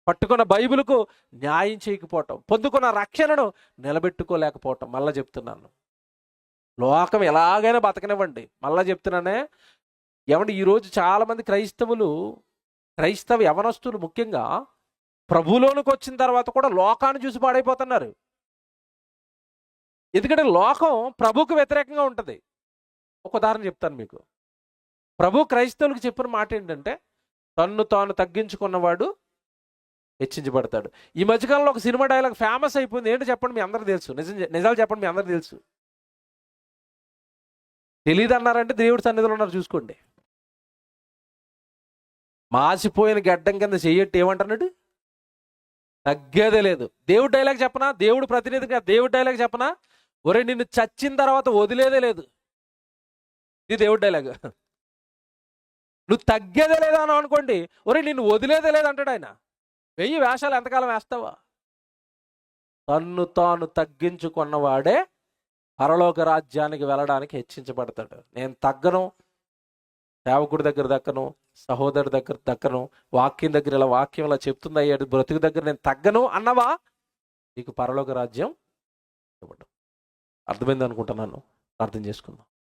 పట్టుకున్న బైబిల్కు న్యాయం చేయకపోవటం, పొందుకున్న రక్షణను నిలబెట్టుకోలేకపోవటం. మళ్ళా చెప్తున్నాను, లోకం ఎలాగైనా బతకనివ్వండి. మళ్ళా చెప్తున్నానే, ఏమంటే ఈరోజు చాలామంది క్రైస్తవ యవనస్తులు ముఖ్యంగా ప్రభువులోనికి వచ్చిన తర్వాత కూడా లోకాన్ని చూసి పాడైపోతున్నారు. ఎందుకంటే లోకం ప్రభువుకు వ్యతిరేకంగా ఉంటుంది. ఒక ఉదాహరణ చెప్తాను మీకు. ప్రభు క్రైస్తవులకు చెప్పిన మాట ఏంటంటే, తన్ను తాను తగ్గించుకున్నవాడు హెచ్చించబడతాడు. ఈ మధ్యకాలంలో ఒక సినిమా డైలాగ్ ఫేమస్ అయిపోయింది. ఏంటో చెప్పండి? మీ అందరికీ తెలుసు. నిజాలు చెప్పండి, మీ అందరికీ తెలుసు. తెలియదు అన్నారంటే దేవుడి సన్నిధిలో ఉన్నారు చూసుకోండి. మాసిపోయిన గడ్డం కింద చెయ్యట్టు ఏమంటున్నాడు? తగ్గేదే లేదు. దేవుడి డైలాగ్ చెప్పనా? దేవుడు ప్రతినిధిగా దేవుడి డైలాగ్ చెప్పనా? ఒరే నిన్ను చచ్చిన తర్వాత వదిలేదే లేదు. ఇది దేవుడి డైలాగ్. నువ్వు తగ్గేదే లేదా అని అనుకోండి, ఒరే నిన్ను వదిలేదే లేదు అంటాడు ఆయన. 1000 వేషాలు ఎంతకాలం వేస్తావా? తన్ను తాను తగ్గించుకున్నవాడే పరలోక రాజ్యానికి వెళ్ళడానికి హెచ్చించబడతాడు. నేను తగ్గను, సేవకుడి దగ్గర దక్కను, సహోదరుడి దగ్గర దక్కను, వాక్యం దగ్గర ఇలా వాక్యం ఇలా చెప్తుంది అయ్యాడు బ్రతుకు దగ్గర నేను తగ్గను అన్నవా, నీకు పరలోక రాజ్యం ఇవ్వడం. అర్థమైంది అనుకుంటున్నాను. ప్రార్థన చేసుకుందాం.